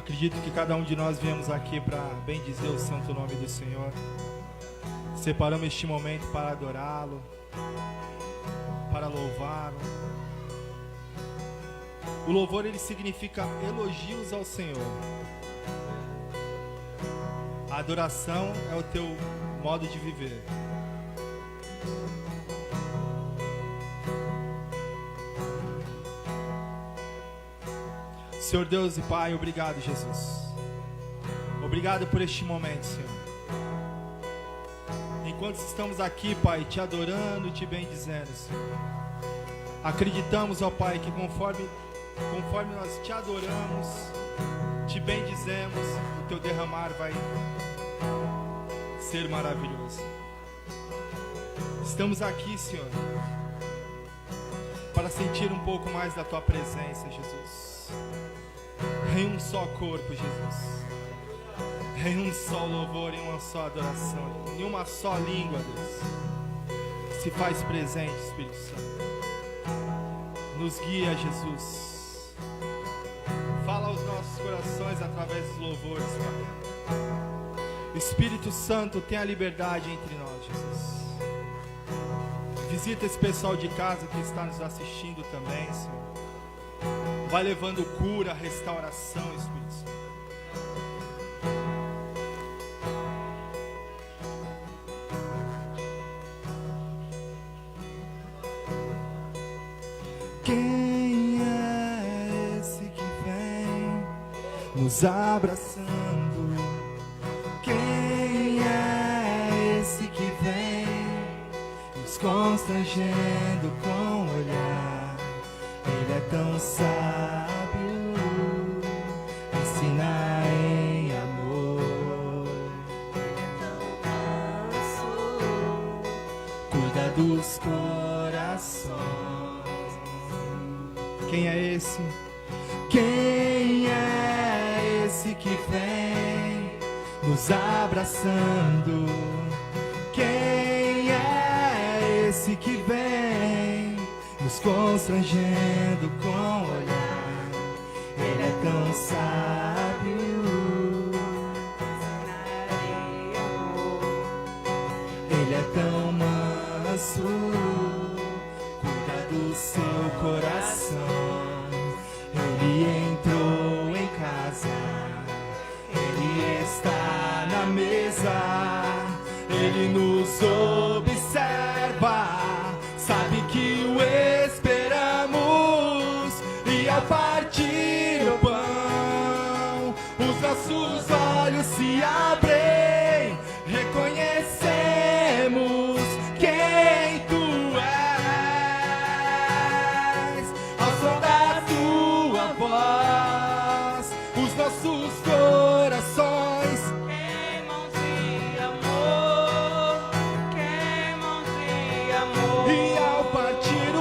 Acredito que cada um de nós viemos aqui para bendizer o santo nome do Senhor. Separamos este momento para adorá-lo, para louvá-lo. O louvor, ele significa elogios ao Senhor. A adoração é o teu modo de viver. Senhor Deus e Pai, obrigado, Jesus. Obrigado por este momento, Senhor. Enquanto estamos aqui, Pai, te adorando e te bendizendo, Senhor, acreditamos, ó Pai, que conforme nós te adoramos, te bendizemos, o teu derramar vai ser maravilhoso. Estamos aqui, Senhor, para sentir um pouco mais da tua presença, Jesus. Em um só corpo, Jesus. Em um só louvor, em uma só adoração, em uma só língua, Deus. Se faz presente, Espírito Santo. Nos guia, Jesus. Fala aos nossos corações através dos louvores, Pai. Espírito Santo, tenha liberdade entre nós, Jesus. Visita esse pessoal de casa que está nos assistindo também, Senhor. Vai levando cura, restauração, Espírito Santo. Quem é esse que vem nos abraçando? Quem é esse que vem nos constrangendo com o olhar? Ele é tão sábio, ensina em amor. Ele é tão manso, cuida dos corações. Quem é esse? Quem é esse que vem nos abraçando? Quem é esse que vem nos constrangendo com o olhar? Ele é tão sábio, ele é tão manso, cuida do seu coração. Ele entrou em casa, ele está na mesa, ele nos observa, sabe que o esperamos, e ao partir o pão, os nossos olhos se abrem, reconhecemos quem tu és. Ao som da tua voz, os nossos corações queimam de amor, queimam de amor. E ao partir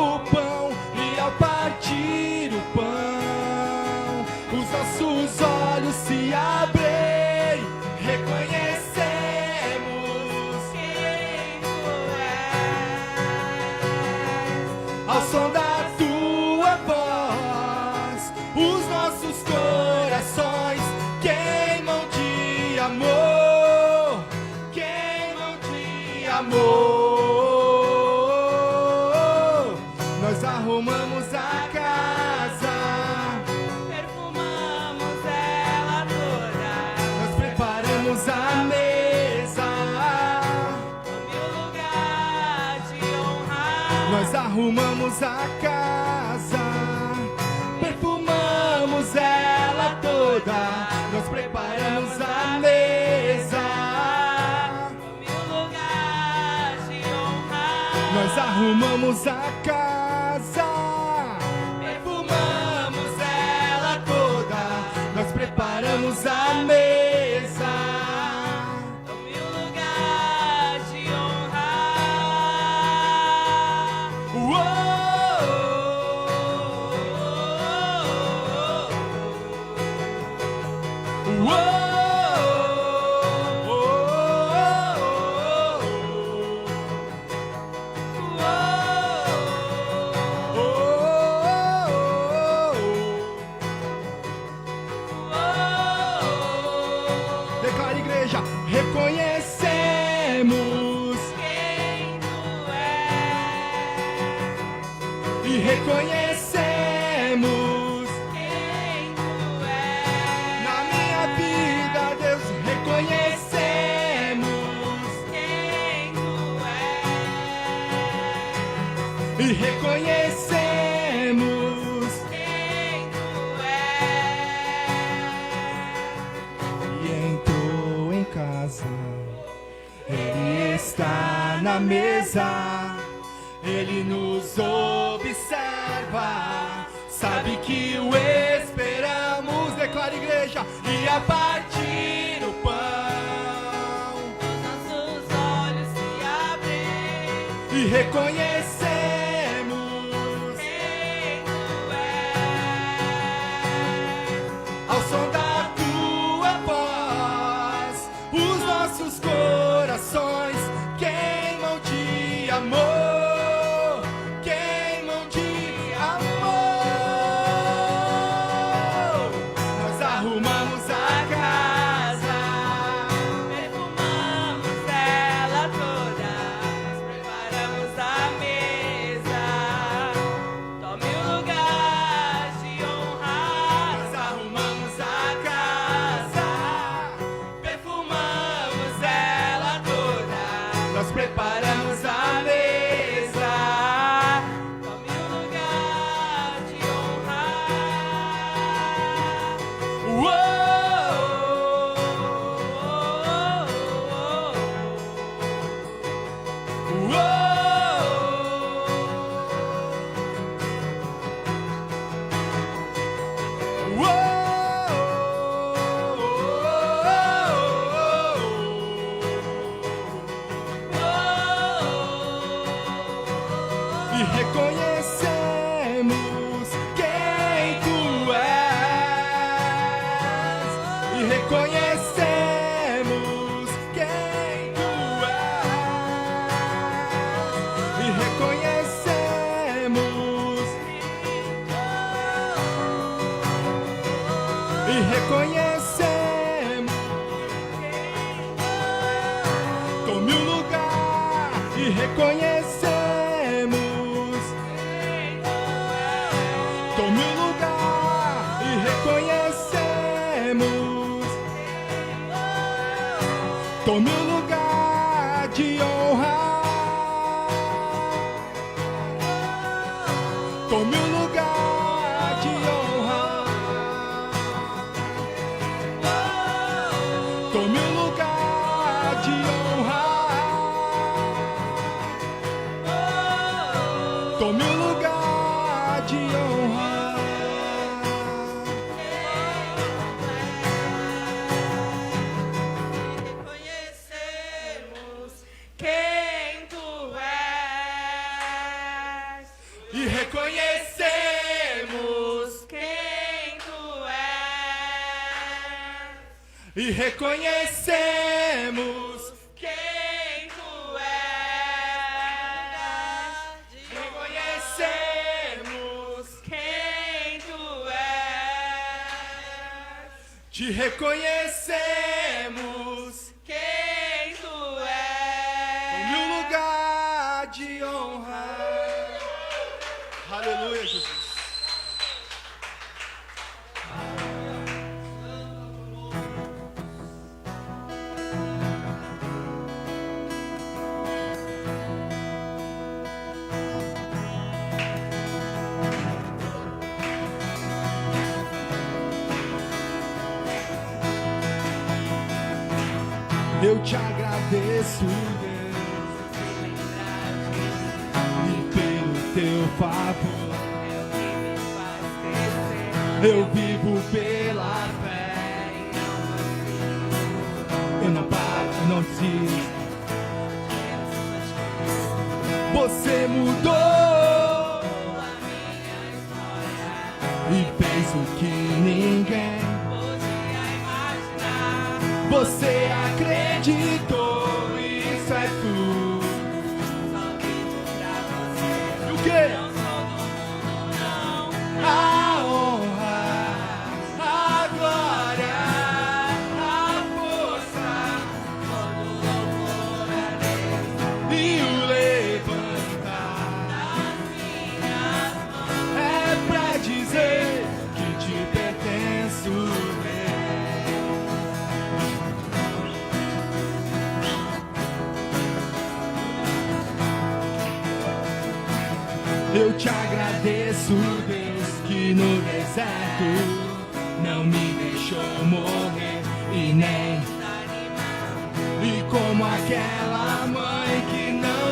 o pão, os nossos olhos se abrem, reconhecemos quem tu és. Ao som da tua voz, os nossos corações queimam de amor, queimam de amor. Nós arrumamos a casa, perfumamos ela toda, nós preparamos a mesa, no lugar de honrar. Nós arrumamos a casa, perfumamos ela toda, nós preparamos a mesa, no lugar de honrar. Nós arrumamos a casa, perfumamos ela toda, nós preparamos a mesa, no meu lugar de honrar. na mesa, Ele nos observa, sabe que o esperamos, declara igreja, e a partir o pão, os nossos olhos se abrem e reconhecemos quem tu és. ao som da tua voz, os nossos corações queimam de amor, queimam de amor. Nós arrumamos a casa, Perfumamos ela toda, nós preparamos a mesa. Tome o lugar de honrar. nós arrumamos a casa, Perfumamos ela toda, nós preparamos a mesa. tome o lugar de honrar. E reconhecemos quem tu és. E reconhecemos quem tu és. E reconhecemos. E reconhecemos. Tome o lugar e reconhecemos. Tome o lugar e reconhecemos. Tome o lugar de honra. Tome o lugar de honra. Tome o lugar de honra. Tome o lugar de honra. Reconhecemos quem tu és. E reconhecemos. Quem tu és. E reconhecemos. Quem tu és. Reconhecemos. Quem tu és. Te reconhecemos. Quem tu Tome o és. lugar de honra. Aleluia, Jesus. Eu te agradeço, Deus, e pelo teu favor. Eu vivo pela fé. Eu não paro, não desisto. Você mudou e fez o que ninguém. Você acreditou, isso é tudo. E o quê? A honra, a glória, a força e o levantar é pra dizer que te pertenço. Eu te agradeço, Deus, que no deserto não me deixou morrer e nem. E como aquela mãe que não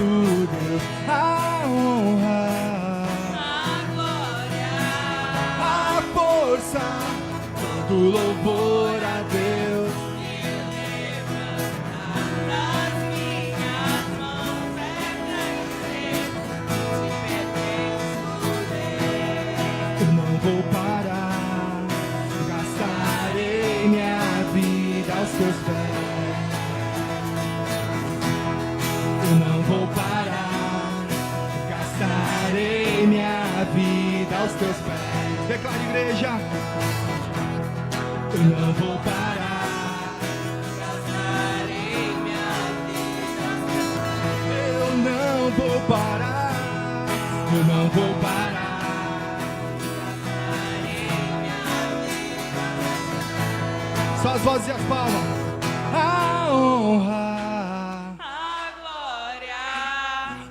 Deus, a honra, a glória, a força, todo louvor a Deus. das minhas mãos é pra dizer que te pertenço, Deus. Eu não vou parar, gastarei minha vida aos teus pés. Eu não vou parar, gastarei minha vida aos teus pés. Declara, igreja. Eu não vou parar, Gastarei minha vida aos teus pés. eu não vou parar, eu não vou parar. Gastarei minha vida, Só as vozes e as palmas. A honra, a glória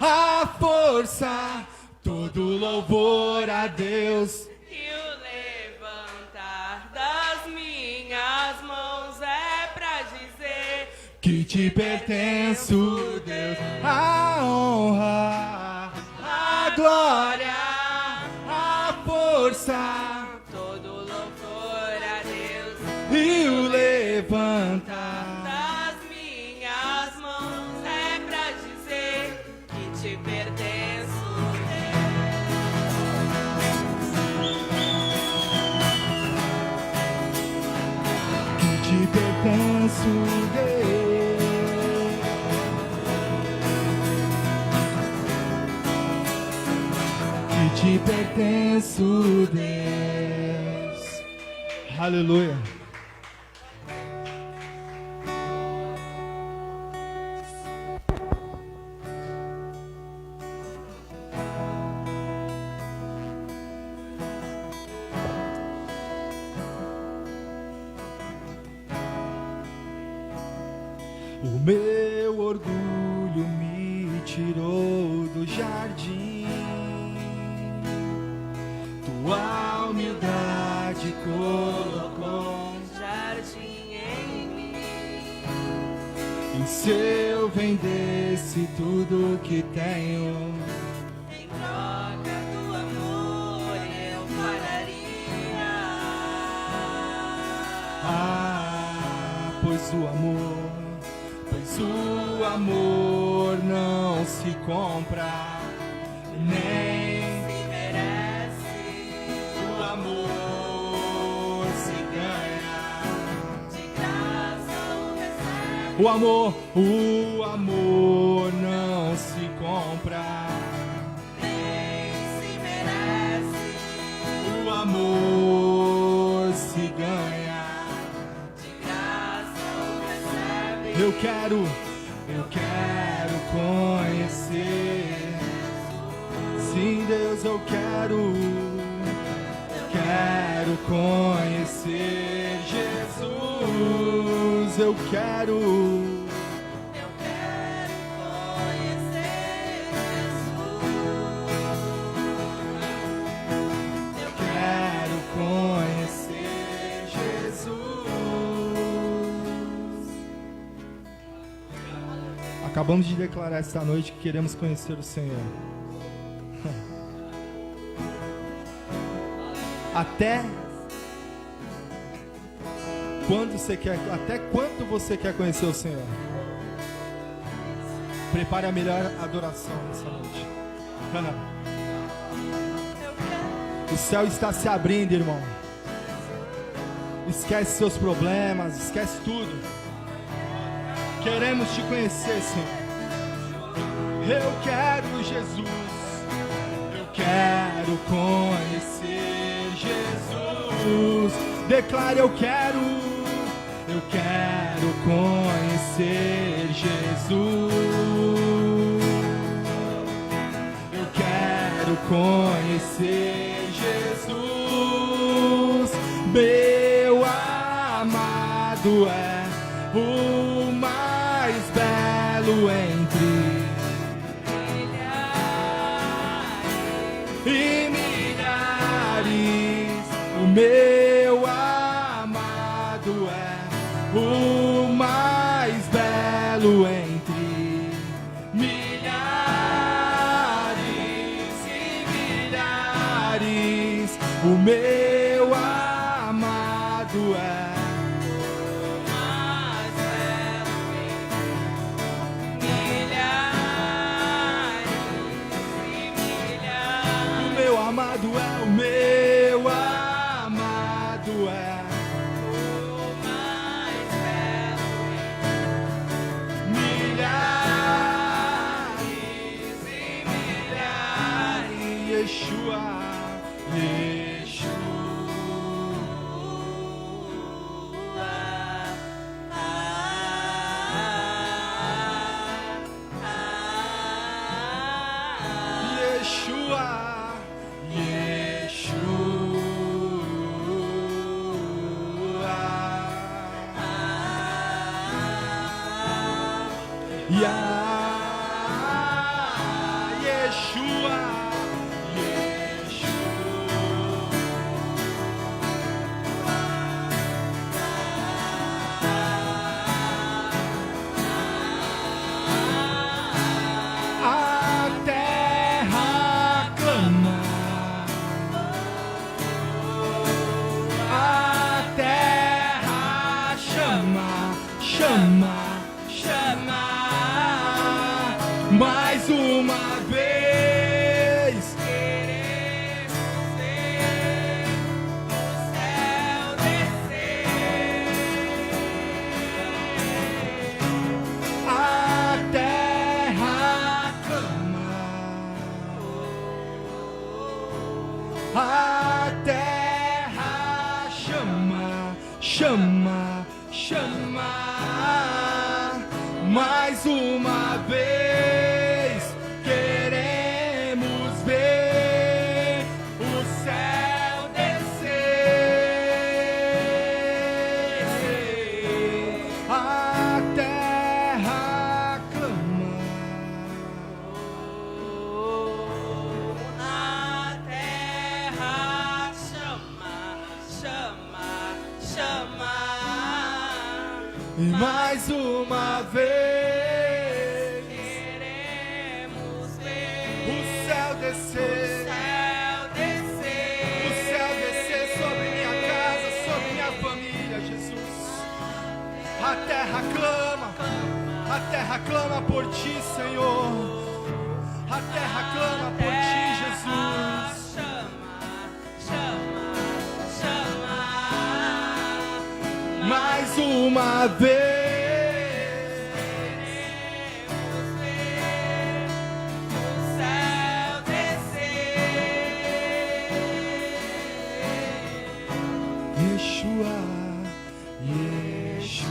a força, todo louvor a Deus. e o levantar das minhas mãos é pra dizer Que te pertenço, Deus. A honra, a glória, a força todo louvor a Deus. e o levantar. Das minhas mãos é pra dizer que te pertenço, Que te pertenço, Deus. Que te pertenço, Deus. Aleluia. O meu orgulho me tirou do jardim, tua humildade colocou. jardim em mim. E se eu vendesse tudo que tenho, Em troca do amor eu pararia. pois o amor não se compra, nem Se merece, o amor se ganha. de graça o recebe. O amor não se compra, Nem se merece, o amor se ganha. de graça o recebe. Eu quero conhecer. Sim, Deus, eu quero conhecer Jesus. Eu quero conhecer Jesus. Eu quero conhecer Jesus. Acabamos de declarar esta noite que queremos conhecer o Senhor. Até quando você quer conhecer o Senhor? Prepare a melhor adoração nessa noite. O céu está se abrindo, irmão. Esquece seus problemas, esquece tudo. Queremos te conhecer, Senhor. Eu quero Jesus. Eu quero conhecer Jesus. Declare, eu quero conhecer Jesus. Eu quero conhecer Jesus. Meu amado é o mais belo entre e milhares. O meu amado é o mais belo entre milhares. Yeshua, mais uma vez queremos ver o céu descer, a terra clama, a terra chama, chama, chama, mais uma vez queremos ver o céu descer, a terra clama, a terra chama, chama, chama. E mais uma vez queremos ver o céu descer, o céu descer sobre minha casa, sobre minha família, Jesus. A terra clama por ti, Senhor. A terra clama por ti, Jesus. Chama, chama, chama. Mais uma vez Queremos ver o céu descer. Yeshua, Yeshua.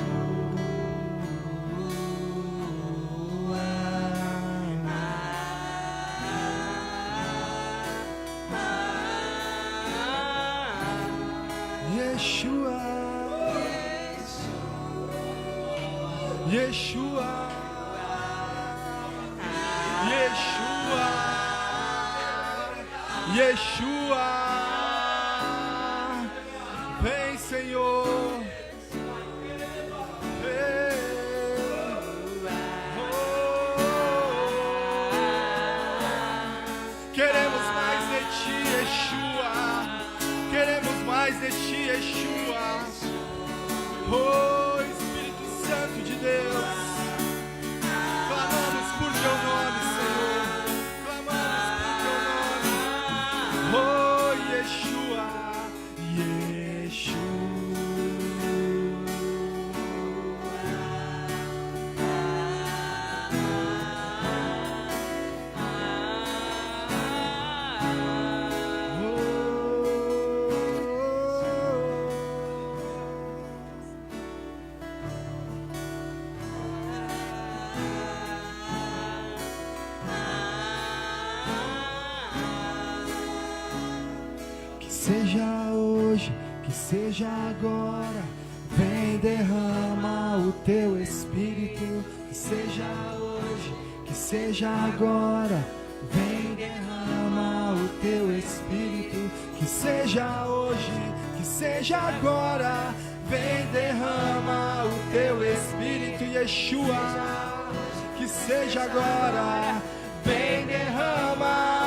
Yeshua, Yeshua, Yeshua, Yeshua, vem, Senhor, vem. Queremos mais de ti, Yeshua, queremos mais de ti, Yeshua. Oh, Espírito Santo de Deus, clamamos por teu nome, Senhor, clamamos por teu nome. Oh, Yeshua, Yeshua. Seja hoje, que seja agora, vem derrama o teu Espírito. Que seja hoje, que seja agora, vem derrama o teu Espírito. Que seja hoje, que seja agora, vem derrama o teu Espírito, Yeshua. Que seja agora, vem derrama.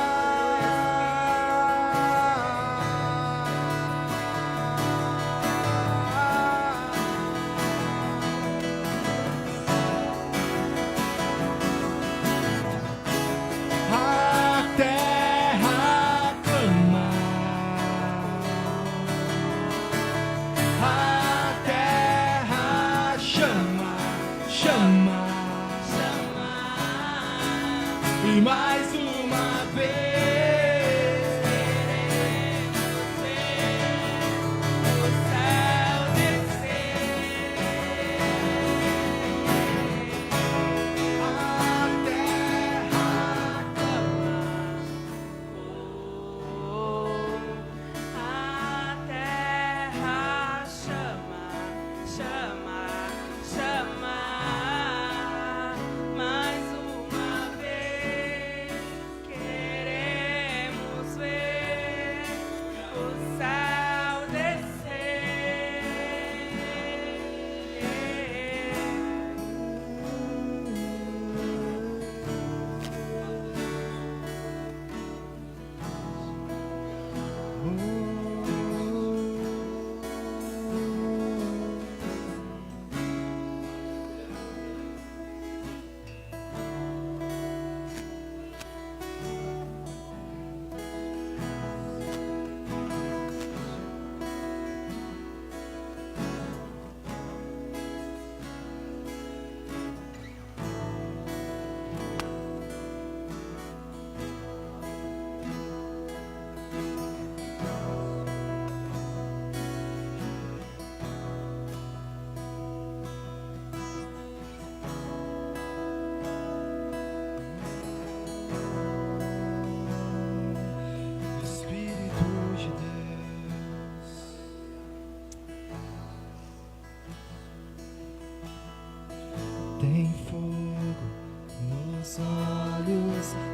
E mais uma vez queremos ver o céu descer, a terra clama, a terra chama, chama, chama.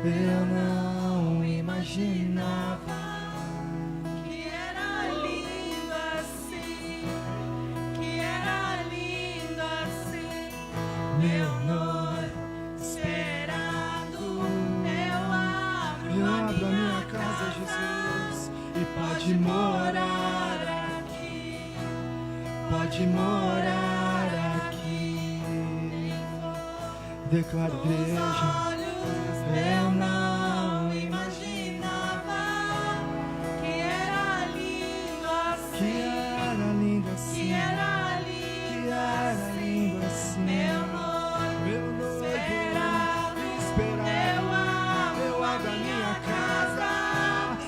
Eu não imaginava que era lindo assim, que era lindo assim, meu noivo esperado. Eu abro a minha casa, Jesus, e pode morar aqui, pode morar aqui. Declara, igreja. Eu não imaginava que era lindo assim, Que era lindo assim, que era que lindo era lindo assim. meu noivo esperado. Eu abro a minha casa,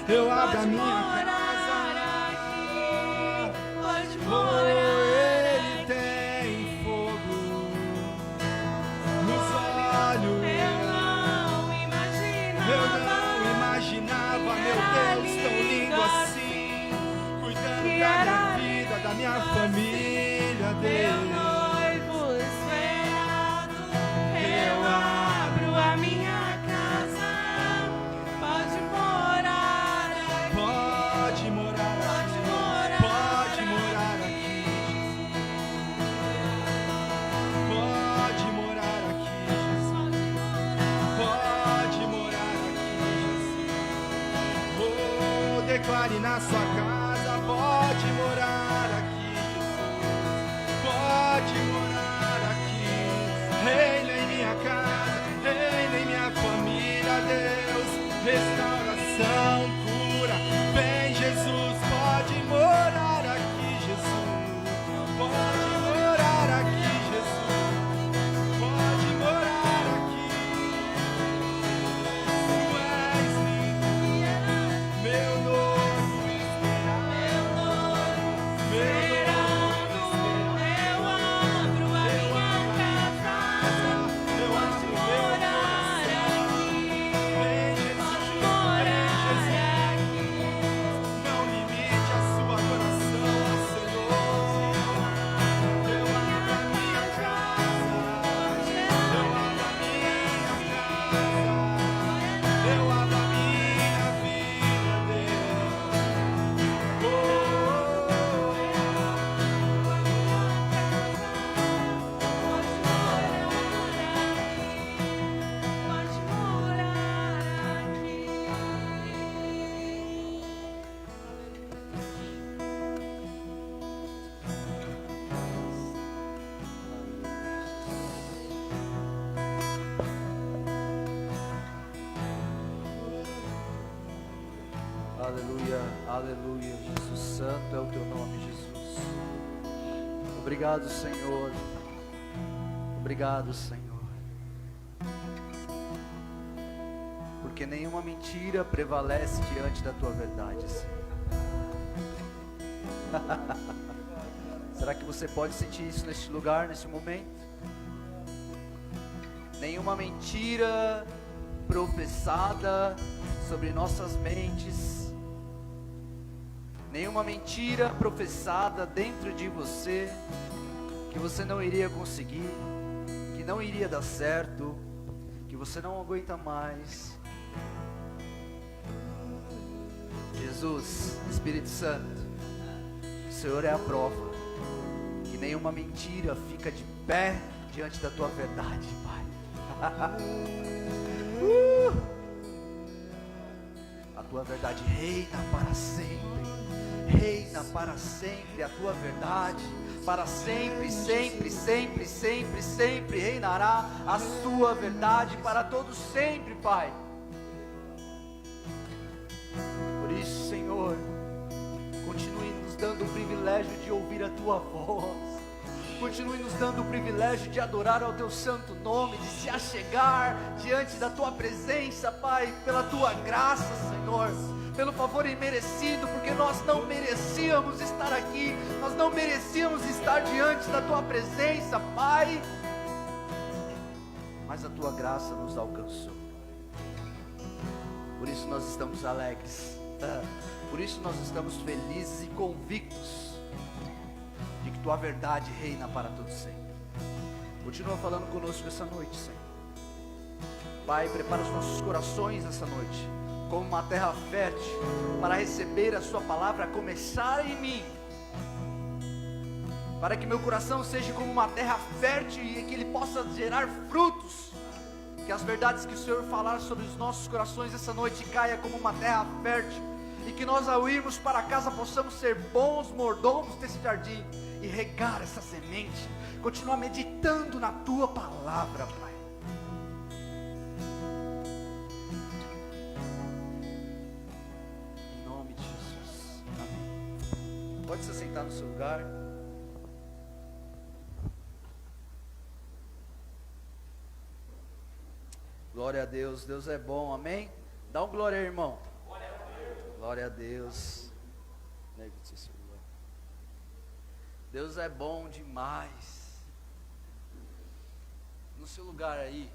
eu abro a minha casa. Pode Oh, morar ele tem fogo nos olhos. Eu não imaginava, meu Deus, tão lindo assim, cuidando da minha vida, da minha família, meu Deus. noivo esperado. Eu abro a minha casa, pode morar aqui, Pode morar pode aqui, morar, pode morar aqui, pode morar aqui, Jesus. Pode morar aqui, Jesus. Oh, declare na sua casa, pode morar aqui, Jesus. Pode morar aqui. Reina em minha casa, reina em minha família, Deus. Restauração, cura. Vem, Jesus, pode morar aqui, Jesus. Pode morar aqui, Jesus. Pode morar aqui. Tu és lindo, meu noivo esperado. Meu noivo eu abro a minha casa, eu pode abro meu morar aqui, Vem, Jesus, pode vem, morar Jesus. aqui. Não limite a sua adoração, Senhor. Eu abro a minha casa. Eu abro a minha casa. Eu abro a minha vida, Deus. Pode morar aqui. Aleluia, aleluia, Jesus Santo é o teu nome, Jesus. Obrigado, Senhor. Obrigado, Senhor. Porque nenhuma mentira prevalece diante da tua verdade, Senhor. Será que você pode sentir isso neste lugar, neste momento? Nenhuma mentira professada sobre nossas mentes, nenhuma mentira professada dentro de você, que você não iria conseguir, que não iria dar certo, que você não aguenta mais. Jesus, Espírito Santo, o Senhor é a prova que nenhuma mentira fica de pé diante da tua verdade, Pai. A tua verdade reina para sempre, reina para sempre. A tua verdade para sempre, sempre, sempre, sempre, sempre reinará a sua verdade para todos sempre, Pai. Por isso, Senhor, continue nos dando o privilégio de ouvir a tua voz. Continue nos dando o privilégio de adorar ao teu santo nome, de se achegar diante da tua presença, Pai, pela tua graça, Senhor, pelo favor imerecido, porque nós não merecíamos estar aqui, nós não merecíamos estar diante da tua presença, Pai, mas a tua graça nos alcançou. Por isso nós estamos alegres, por isso nós estamos felizes e convictos de que tua verdade reina para todo sempre. Continua falando conosco essa noite, Senhor. Pai, prepara os nossos corações essa noite como uma terra fértil para receber a sua palavra começar em mim, para que meu coração seja como uma terra fértil e que ele possa gerar frutos, que as verdades que o Senhor falar sobre os nossos corações essa noite caia como uma terra fértil, e que nós ao irmos para casa possamos ser bons mordomos desse jardim e regar essa semente, continuar meditando na tua palavra, Pai. Em nome de Jesus, amém. Pode se sentar no seu lugar. Glória a Deus, Deus é bom, amém? Dá um glória aí, irmão. Glória a Deus. Deus é bom demais. No seu lugar aí,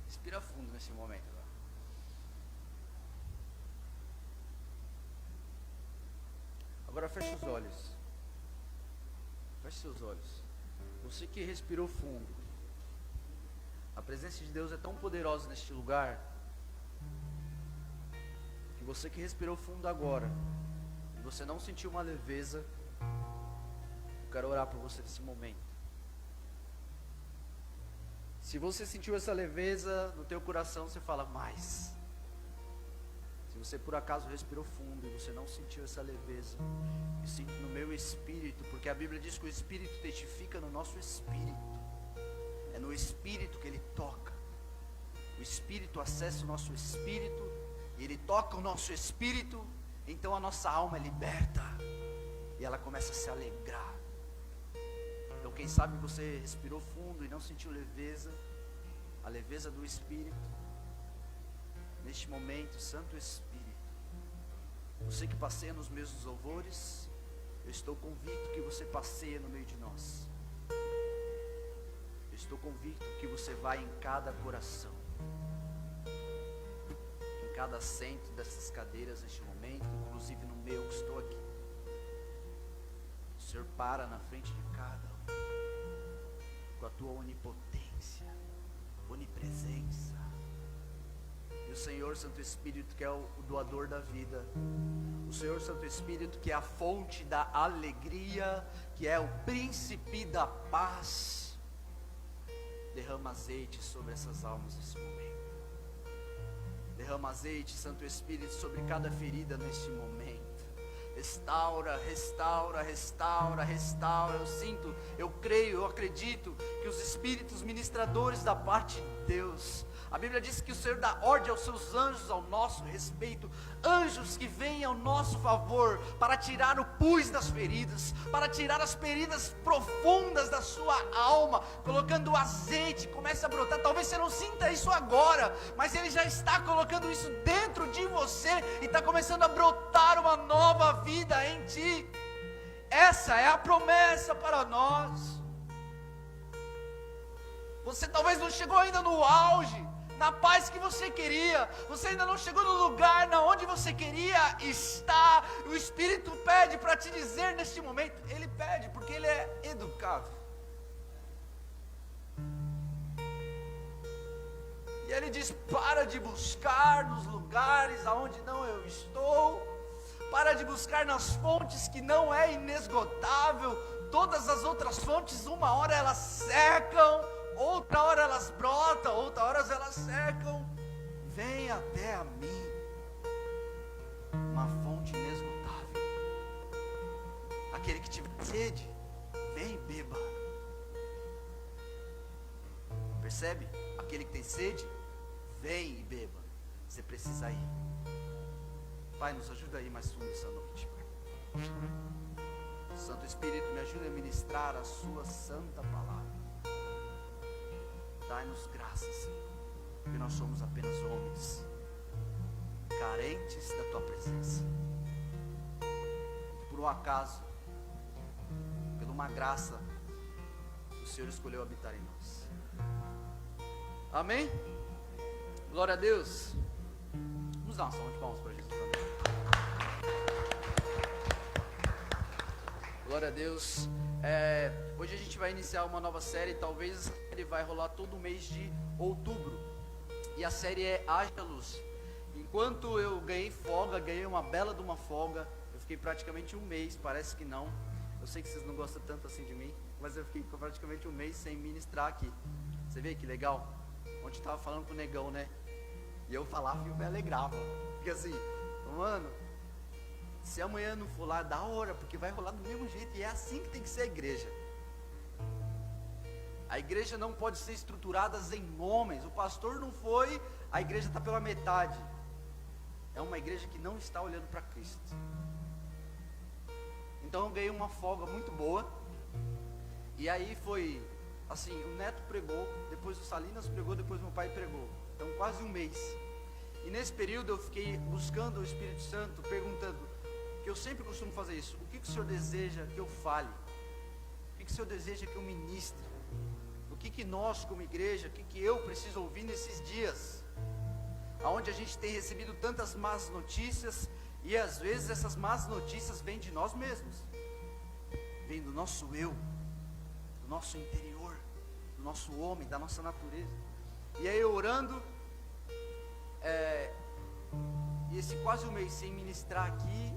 respira fundo nesse momento. Agora feche os olhos. Feche seus olhos. Você que respirou fundo. A presença de Deus é tão poderosa neste lugar, que você que respirou fundo agora, e você não sentiu uma leveza, eu quero orar por você nesse momento. Se você sentiu essa leveza no teu coração, você fala mais. Se você por acaso respirou fundo e você não sentiu essa leveza, eu sinto no meu espírito, porque a Bíblia diz que o Espírito testifica no nosso espírito. É no Espírito que Ele toca. O Espírito acessa o nosso espírito, e Ele toca o nosso espírito, então a nossa alma é liberta, e ela começa a se alegrar. Então quem sabe você respirou fundo e não sentiu leveza, a leveza do Espírito. Neste momento, Santo Espírito, você que passeia nos mesmos louvores, eu estou convicto que você passeia no meio de nós. Eu estou convicto que você vai em cada coração, em cada assento dessas cadeiras neste momento, inclusive no meu que estou aqui. O Senhor para na frente de cada um, com a tua onipotência, onipresença. E o Senhor Santo Espírito, que é o doador da vida, o Senhor Santo Espírito, que é a fonte da alegria, que é o príncipe da paz, derrama azeite sobre essas almas nesse momento. Derrama azeite, Santo Espírito, sobre cada ferida neste momento. Restaura, restaura, restaura, restaura. Eu sinto, eu creio, eu acredito que os espíritos ministradores da parte de Deus, a Bíblia diz que o Senhor dá ordem aos seus anjos ao nosso respeito, anjos que vêm ao nosso favor para tirar o pus das feridas, para tirar as feridas profundas da sua alma, colocando o azeite, começa a brotar. Talvez você não sinta isso agora, mas Ele já está colocando isso dentro de você e está começando a brotar uma nova vida em ti. Essa é a promessa para nós. Você talvez não chegou ainda no auge, na paz que você queria, você ainda não chegou no lugar na onde você queria estar. O Espírito pede para te dizer neste momento, Ele pede porque Ele é educável, e Ele diz: para de buscar nos lugares aonde não eu estou, para de buscar nas fontes que não é inesgotável. Todas as outras fontes, uma hora elas secam, outra hora elas brotam, outra hora elas secam. Vem até a mim, uma fonte inesgotável. Aquele que tiver sede, vem e beba. Percebe? Aquele que tem sede, vem e beba. Você precisa ir. Pai, nos ajuda aí mais fundo essa noite, Pai. Santo Espírito, me ajuda a ministrar a sua santa palavra. Dai-nos graças, Senhor, porque nós somos apenas homens, carentes da Tua presença. Por um acaso, por uma graça, o Senhor escolheu habitar em nós. Amém? Glória a Deus. Vamos dar uma salva de palmas para Jesus também. Glória a Deus. Hoje a gente vai iniciar uma nova série. Talvez ele vai rolar todo o mês de outubro. E a série é Haja Luz. Enquanto eu ganhei folga, ganhei uma bela de uma folga, eu fiquei praticamente um mês, parece que não. Eu sei que vocês não gostam tanto assim de mim, mas eu fiquei praticamente um mês sem ministrar aqui. Você vê que legal? Ontem eu estava falando com o negão, né? E eu falava e eu me alegrava. Porque assim, mano, se amanhã não for lá, da hora, porque vai rolar do mesmo jeito. E é assim que tem que ser a igreja. A igreja não pode ser estruturada em homens. O pastor não foi, a igreja está pela metade. É uma igreja que não está olhando para Cristo. Então eu ganhei uma folga muito boa. E aí foi assim, o Neto pregou, depois o Salinas pregou, depois meu pai pregou. Então quase um mês. E nesse período eu fiquei buscando o Espírito Santo, perguntando, que eu sempre costumo fazer isso: o que o Senhor deseja que eu fale? O que o Senhor deseja que eu ministre? O que nós como igreja, o que eu preciso ouvir nesses dias? Onde a gente tem recebido tantas más notícias, e às vezes essas más notícias vêm de nós mesmos, vêm do nosso eu, do nosso interior, do nosso homem, da nossa natureza. E aí eu orando, e esse quase um mês sem ministrar aqui,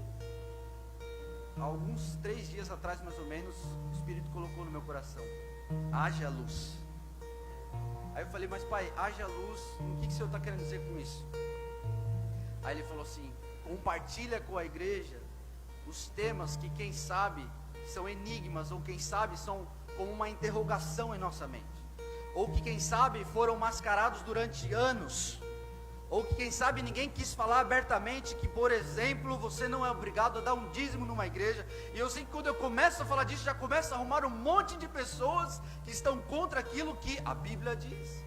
alguns 3 dias atrás mais ou menos, o Espírito colocou no meu coração: haja luz. Aí eu falei: mas pai, haja luz, o que o Senhor está querendo dizer com isso? Aí ele falou assim: compartilha com a igreja os temas que quem sabe são enigmas, ou quem sabe são como uma interrogação em nossa mente, ou que quem sabe foram mascarados durante anos, ou que quem sabe ninguém quis falar abertamente, que por exemplo, você não é obrigado a dar um dízimo numa igreja. E eu sei que quando eu começo a falar disso, já começa a arrumar um monte de pessoas que estão contra aquilo que a Bíblia diz,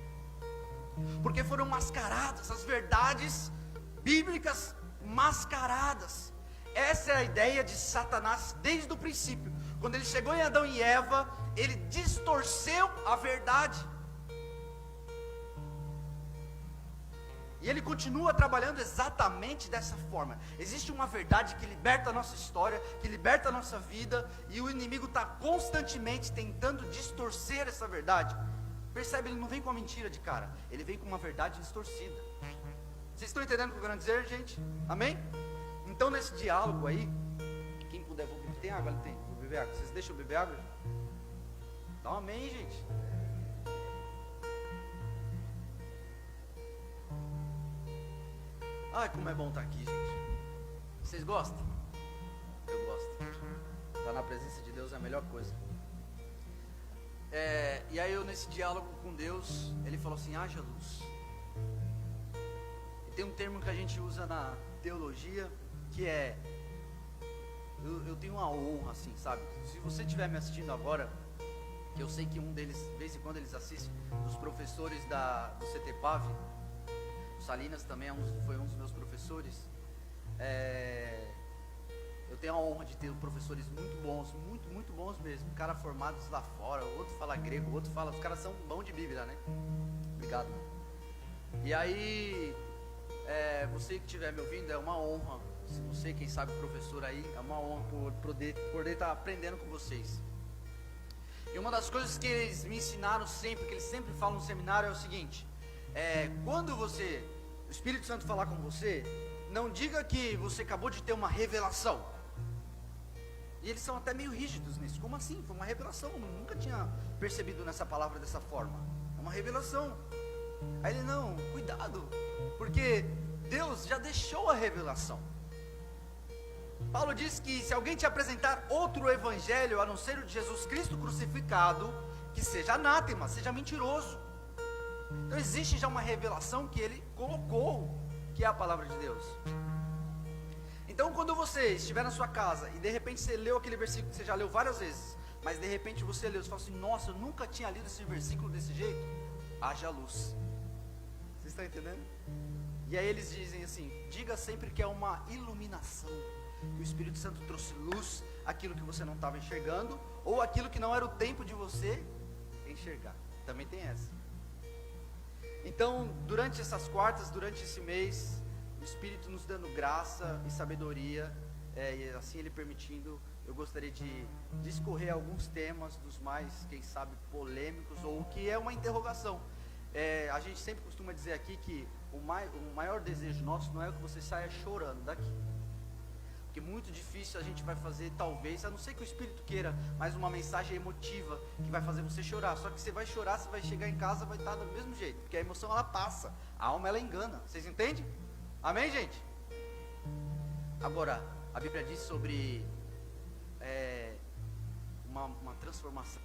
porque foram mascaradas as verdades bíblicas, mascaradas. Essa é a ideia de Satanás desde o princípio. Quando ele chegou em Adão e Eva, ele distorceu a verdade. E ele continua trabalhando exatamente dessa forma. Existe uma verdade que liberta a nossa história, que liberta a nossa vida, e o inimigo está constantemente tentando distorcer essa verdade. Percebe? Ele não vem com a mentira de cara, ele vem com uma verdade distorcida. Vocês estão entendendo o que eu quero dizer, gente? Amém? Então nesse diálogo aí, quem puder, tem água? Tem, vou beber água. Vocês deixam eu beber água? Dá um amém, gente. Ai, como é bom estar aqui, gente. Vocês gostam? Eu gosto. Estar na presença de Deus é a melhor coisa. E aí eu, nesse diálogo com Deus, ele falou assim: haja luz. E tem um termo que a gente usa na teologia, que é, eu tenho uma honra assim, sabe? Se você estiver me assistindo agora, que eu sei que um deles, de vez em quando eles assistem, dos professores do CTPAV, o Salinas também foi um dos meus professores. Eu tenho a honra de ter professores muito bons, muito bons mesmo, cara formados lá fora, outro fala grego, outro fala, os caras são bons de Bíblia, né? Obrigado. E aí, você que estiver me ouvindo, é uma honra. Se você, quem sabe, professor aí, é uma honra por poder estar aprendendo com vocês. E uma das coisas que eles me ensinaram sempre, que eles sempre falam no seminário, é o seguinte: quando o Espírito Santo falar com você, não diga que você acabou de ter uma revelação. E eles são até meio rígidos nisso. Como assim? Foi uma revelação, eu nunca tinha percebido nessa palavra dessa forma. É uma revelação. Aí ele: não, cuidado, porque Deus já deixou a revelação. Paulo diz que se alguém te apresentar outro evangelho a não ser o de Jesus Cristo crucificado, que seja anátema, seja mentiroso. Então existe já uma revelação que ele colocou, que é a palavra de Deus. Então quando você estiver na sua casa e de repente você leu aquele versículo que você já leu várias vezes, mas de repente você leu, você fala assim: nossa, eu nunca tinha lido esse versículo desse jeito. Haja luz. Vocês estão entendendo? E aí eles dizem assim: diga sempre que é uma iluminação, que o Espírito Santo trouxe luz àquilo que você não estava enxergando, ou aquilo que não era o tempo de você enxergar. Também tem essa. Então, durante essas quartas, durante esse mês, o Espírito nos dando graça e sabedoria, e assim Ele permitindo, eu gostaria de discorrer alguns temas dos mais, quem sabe, polêmicos, ou que é uma interrogação. a gente sempre costuma dizer aqui que o maior desejo nosso não é que você saia chorando daqui. Porque muito difícil a gente vai fazer, talvez, a não ser que o Espírito queira, mas uma mensagem emotiva que vai fazer você chorar. Só que você vai chorar, você vai chegar em casa, vai estar do mesmo jeito, porque a emoção ela passa, a alma ela engana. Vocês entendem? Amém, gente? Agora, a Bíblia diz sobre uma transformação.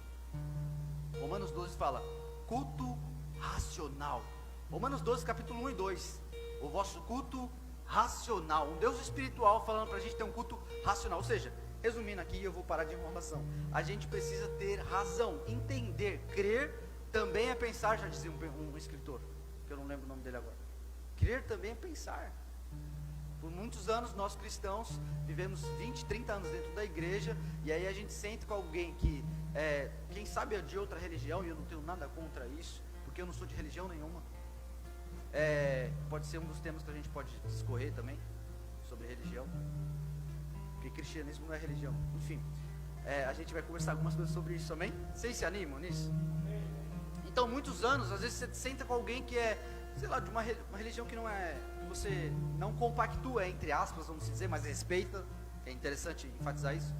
Romanos 12 fala, culto racional. Romanos 12, capítulo 1 e 2. O vosso culto racional. Um Deus espiritual falando para a gente ter um culto racional. Ou seja, resumindo aqui, eu vou parar de enrolação. A gente precisa ter razão, entender, crer também é pensar, já dizia um escritor, que eu não lembro o nome dele agora. Crer também é pensar. Por muitos anos nós cristãos vivemos 20, 30 anos dentro da igreja, e aí a gente sente com alguém que quem sabe é de outra religião, e eu não tenho nada contra isso, porque eu não sou de religião nenhuma. Pode ser um dos temas que a gente pode discorrer também, sobre religião, porque cristianismo não é religião. Enfim, a gente vai conversar algumas coisas sobre isso também. Vocês se animam nisso? Então, muitos anos, às vezes você senta com alguém que sei lá, de uma religião que não é, que você não compactua, entre aspas, vamos dizer, mas respeita. É interessante enfatizar isso.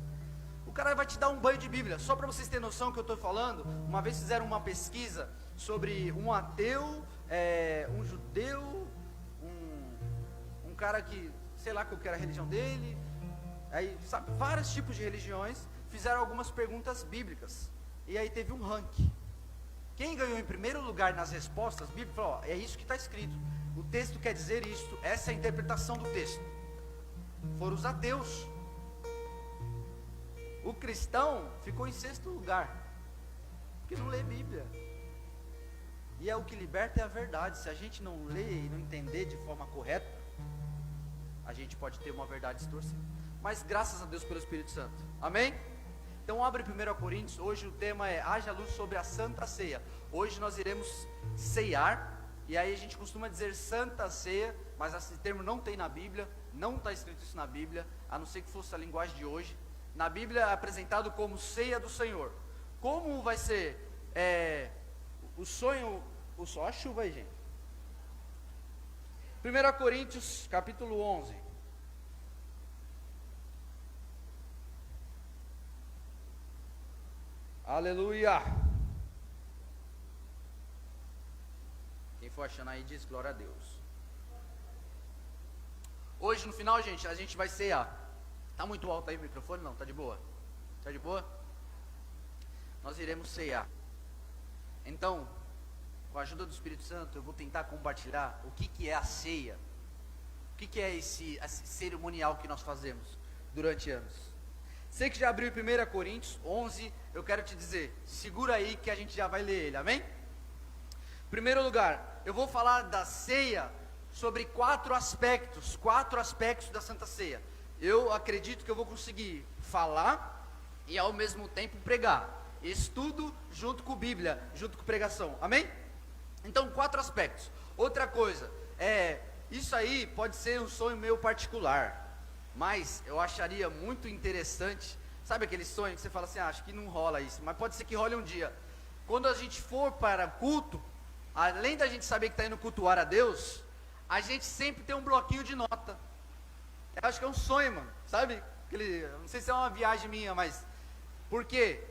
O cara vai te dar um banho de Bíblia. Só para vocês terem noção do que eu estou falando, uma vez fizeram uma pesquisa sobre um ateu, um judeu, um cara que, sei lá qual que era a religião dele, aí, sabe, vários tipos de religiões, fizeram algumas perguntas bíblicas, e aí teve um ranking. Quem ganhou em primeiro lugar nas respostas bíblicas, falou, é isso que está escrito, o texto quer dizer isso, essa é a interpretação do texto. Foram os ateus. O cristão ficou em sexto lugar, porque não lê Bíblia. E o que liberta é a verdade. Se a gente não lê e não entender de forma correta, a gente pode ter uma verdade distorcida. Mas graças a Deus pelo Espírito Santo. Amém? Então abre 1 Coríntios. Hoje o tema é haja luz sobre a Santa Ceia. Hoje nós iremos ceiar. E aí a gente costuma dizer Santa Ceia, mas esse termo não tem na Bíblia. Não está escrito isso na Bíblia, a não ser que fosse a linguagem de hoje. Na Bíblia é apresentado como ceia do Senhor. Como vai ser o sonho, só a chuva aí, gente. 1 Coríntios, capítulo 11. Aleluia. Quem for achando aí diz glória a Deus. Hoje no final, gente, a gente vai cear. Tá muito alto aí o microfone? Não, tá de boa? Tá de boa? Nós iremos ceiar. Então, com a ajuda do Espírito Santo, eu vou tentar compartilhar o que é a ceia. O que é esse cerimonial que nós fazemos durante anos. Você que já abriu 1 Coríntios 11, eu quero te dizer, segura aí que a gente já vai ler ele, amém? Em primeiro lugar, eu vou falar da ceia sobre quatro aspectos da Santa Ceia. Eu acredito que eu vou conseguir falar e ao mesmo tempo pregar. Estudo junto com Bíblia, junto com pregação, amém? Então, 4 aspectos. Outra coisa, isso aí pode ser um sonho meu particular, mas eu acharia muito interessante, sabe aquele sonho que você fala assim, acho que não rola isso, mas pode ser que role um dia. Quando a gente for para culto, além da gente saber que está indo cultuar a Deus, a gente sempre tem um bloquinho de nota. Eu acho que é um sonho, mano, sabe? Não sei se é uma viagem minha, mas... Porque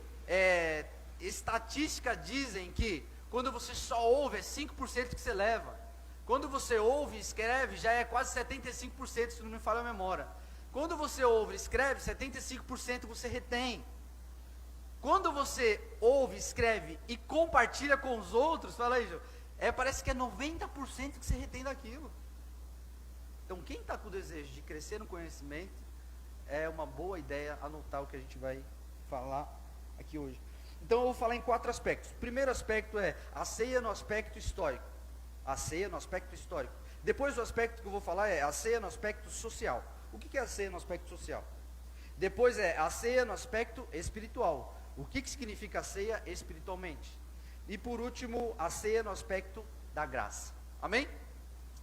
estatísticas dizem que quando você só ouve é 5% que você leva. Quando você ouve e escreve já é quase 75%, se não me falha a memória. Quando você ouve e escreve, 75% você retém. Quando você ouve, escreve e compartilha com os outros, fala aí, Gil, parece que é 90% que você retém daquilo. Então quem está com o desejo de crescer no conhecimento, é uma boa ideia anotar o que a gente vai falar aqui hoje. Então eu vou falar em 4 aspectos. O primeiro aspecto é a ceia no aspecto histórico. A ceia no aspecto histórico. Depois o aspecto que eu vou falar é a ceia no aspecto social. O que é a ceia no aspecto social? Depois a ceia no aspecto espiritual. O que significa a ceia espiritualmente? E por último, a ceia no aspecto da graça. Amém?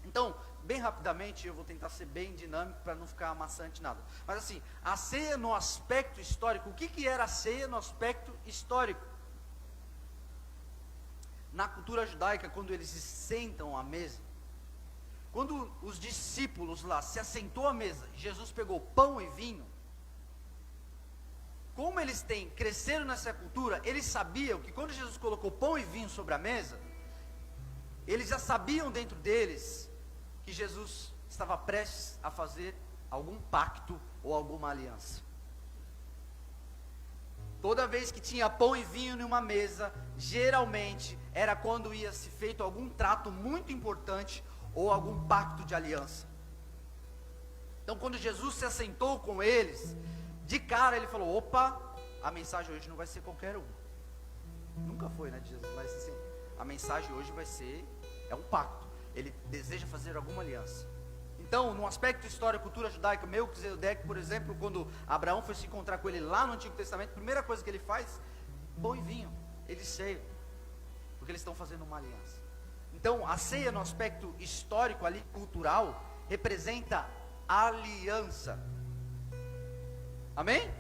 Então, bem rapidamente, eu vou tentar ser bem dinâmico para não ficar amassante nada. Mas assim, a ceia no aspecto histórico, o que era a ceia no aspecto histórico? Na cultura judaica, quando eles se sentam à mesa, quando os discípulos lá se assentou à mesa, Jesus pegou pão e vinho, como eles cresceram nessa cultura, eles sabiam que quando Jesus colocou pão e vinho sobre a mesa, eles já sabiam dentro deles que Jesus estava prestes a fazer algum pacto ou alguma aliança. Toda vez que tinha pão e vinho em uma mesa, geralmente era quando ia se feito algum trato muito importante ou algum pacto de aliança. Então, quando Jesus se assentou com eles, de cara ele falou: opa, a mensagem hoje não vai ser qualquer uma. Nunca foi, né, Jesus? Mas assim, a mensagem hoje vai ser, é um pacto. Ele deseja fazer alguma aliança. Então, no aspecto histórico, cultura judaica, Melquisedeque, por exemplo, quando Abraão foi se encontrar com ele lá no Antigo Testamento, a primeira coisa que ele faz, pão e vinho, eles ceiam, porque eles estão fazendo uma aliança. Então, a ceia no aspecto histórico ali, cultural, representa aliança. Amém?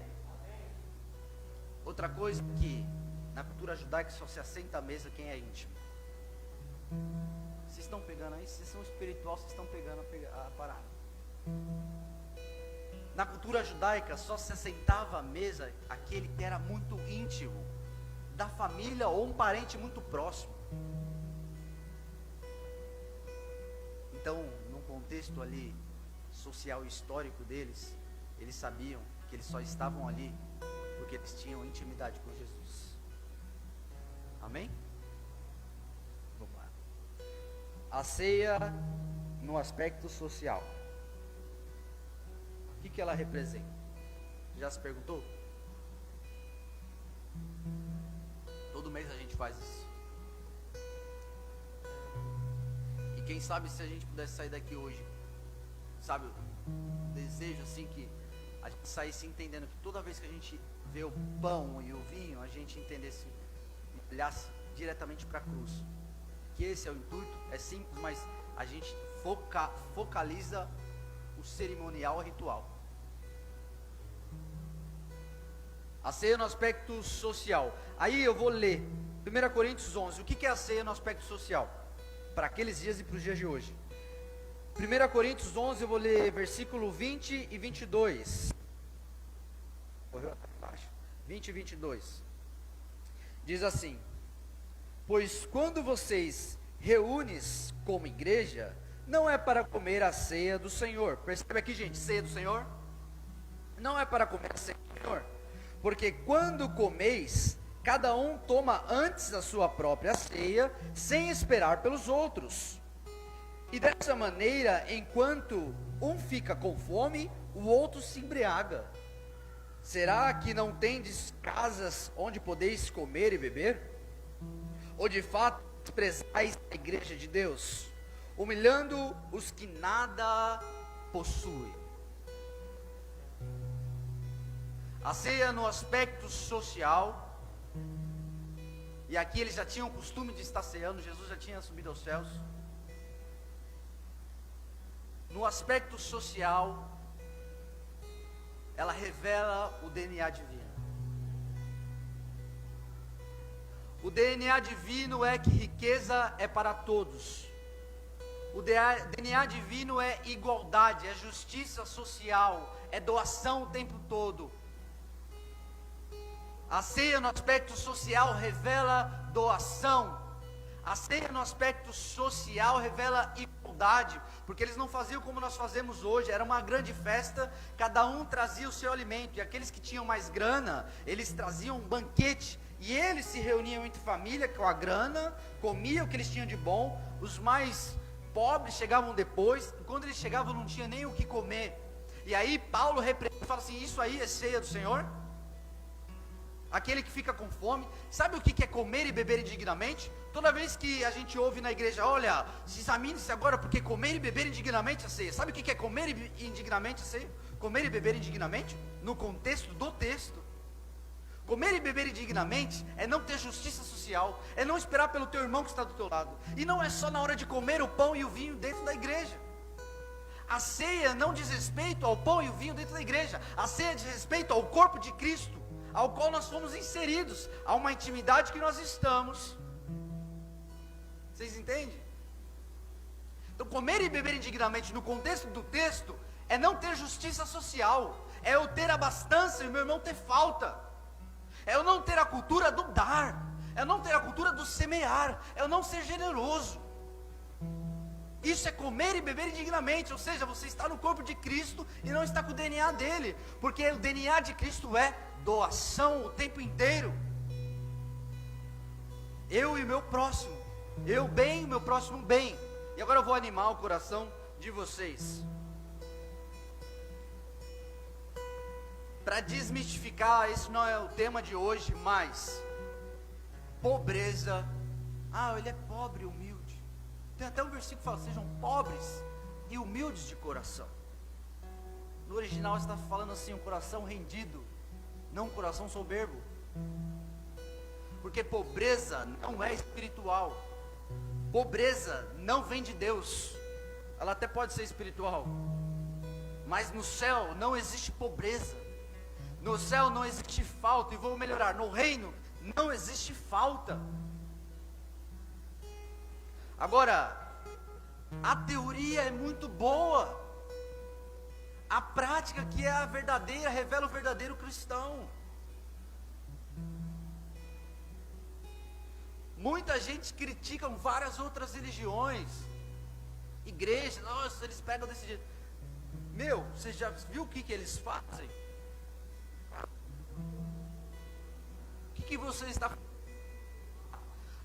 Outra coisa que na cultura judaica só se assenta à mesa quem é íntimo. Vocês estão pegando aí? Vocês são espiritual, vocês estão pegando a parada. Na cultura judaica só se assentava à mesa aquele que era muito íntimo da família ou um parente muito próximo. Então, num contexto ali social e histórico deles, eles sabiam que eles só estavam ali porque eles tinham intimidade com Jesus. Amém? Vamos lá. A ceia no aspecto social. O que ela representa? Já se perguntou? Todo mês a gente faz isso. E quem sabe se a gente pudesse sair daqui hoje, sabe, desejo assim que a gente saísse entendendo que toda vez que a gente vê o pão e o vinho, a gente entendesse, olhasse diretamente para a cruz. Que esse é o intuito, é simples, mas a gente focaliza o cerimonial e ritual. A ceia no aspecto social. Aí eu vou ler 1 Coríntios 11. O que é a ceia no aspecto social? Para aqueles dias e para os dias de hoje. 1 Coríntios 11, eu vou ler versículo 20 e 22. Correu até baixo. 20 e 22. Diz assim: pois quando vocês reúnem-se como igreja, não é para comer a ceia do Senhor. Percebe aqui, gente, ceia do Senhor? Não é para comer a ceia do Senhor. Porque quando comeis, cada um toma antes a sua própria ceia, sem esperar pelos outros. E dessa maneira, enquanto um fica com fome, o outro se embriaga. Será que não tendes casas onde podeis comer e beber? Ou de fato desprezais a igreja de Deus, humilhando os que nada possuem? A ceia no aspecto social, e aqui eles já tinham o costume de estar ceando, Jesus já tinha subido aos céus. No aspecto social, ela revela o DNA divino. O DNA divino é que riqueza é para todos. O DNA divino é igualdade, é justiça social, é doação o tempo todo. A ceia no aspecto social revela doação. A ceia no aspecto social revela igualdade, porque eles não faziam como nós fazemos hoje. Era uma grande festa, cada um trazia o seu alimento, e aqueles que tinham mais grana, eles traziam um banquete, e eles se reuniam entre família com a grana, comiam o que eles tinham de bom. Os mais pobres chegavam depois, e quando eles chegavam não tinha nem o que comer. E aí Paulo repreende e fala assim: isso aí é ceia do Senhor? Aquele que fica com fome. Sabe o que é comer e beber indignamente? Toda vez que a gente ouve na igreja: olha, se examine-se agora, porque comer e beber indignamente é ceia. Sabe o que é comer e indignamente é ceia? Comer e beber indignamente, no contexto do texto, comer e beber indignamente é não ter justiça social, é não esperar pelo teu irmão que está do teu lado. E não é só na hora de comer o pão e o vinho dentro da igreja. A ceia não diz respeito ao pão e o vinho dentro da igreja. A ceia diz respeito ao corpo de Cristo, ao qual nós fomos inseridos, a uma intimidade que nós estamos. Vocês entendem? Então, comer e beber indignamente no contexto do texto é não ter justiça social, é eu ter abastança e o meu irmão ter falta, é eu não ter a cultura do dar, é eu não ter a cultura do semear, é eu não ser generoso. Isso é comer e beber indignamente, ou seja, você está no corpo de Cristo e não está com o DNA dele, porque o DNA de Cristo é doação o tempo inteiro. Eu e o meu próximo, eu bem, o meu próximo bem. E agora eu vou animar o coração de vocês, para desmistificar. Esse não é o tema de hoje, mas pobreza. Ele é pobre e humilde. Tem até um versículo que fala: sejam pobres e humildes de coração. No original está falando assim: um coração rendido, não um coração soberbo. Porque pobreza não é espiritual. Pobreza não vem de Deus. Ela até pode ser espiritual, mas no céu não existe pobreza. No céu não existe falta. E vou melhorar: no reino não existe falta. Agora, a teoria é muito boa, a prática, que é a verdadeira, revela o verdadeiro cristão. Muita gente critica várias outras religiões, igrejas. Nossa, eles pegam desse jeito. Meu, você já viu o que eles fazem? O que você está fazendo?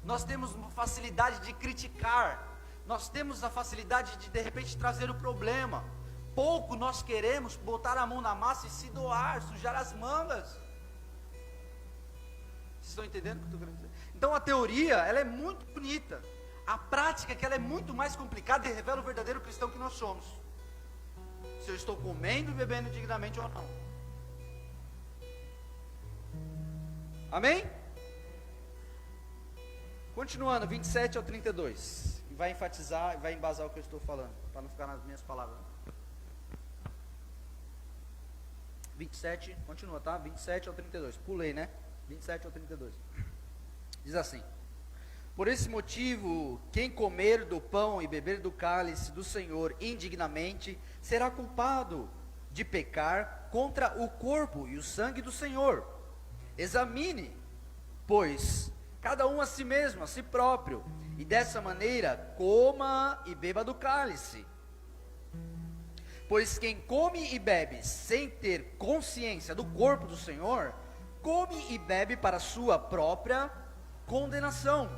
Nós temos facilidade de criticar, nós temos a facilidade de repente trazer o problema. Pouco nós queremos botar a mão na massa e se doar, sujar as mangas. Vocês estão entendendo o que eu estou querendo dizer? Então a teoria, ela é muito bonita, a prática, que ela é muito mais complicada e revela o verdadeiro cristão que nós somos. Se eu estou comendo e bebendo dignamente ou não. Amém? Continuando, 27 ao 32. E vai enfatizar e vai embasar o que eu estou falando, para não ficar nas minhas palavras. 27, continua, tá? 27 ao 32. Pulei, né? 27 ao 32. Diz assim: por esse motivo, quem comer do pão e beber do cálice do Senhor indignamente, será culpado de pecar contra o corpo e o sangue do Senhor. Examine, pois, cada um a si mesmo, a si próprio, e dessa maneira coma e beba do cálice. Pois quem come e bebe sem ter consciência do corpo do Senhor, come e bebe para sua própria condenação.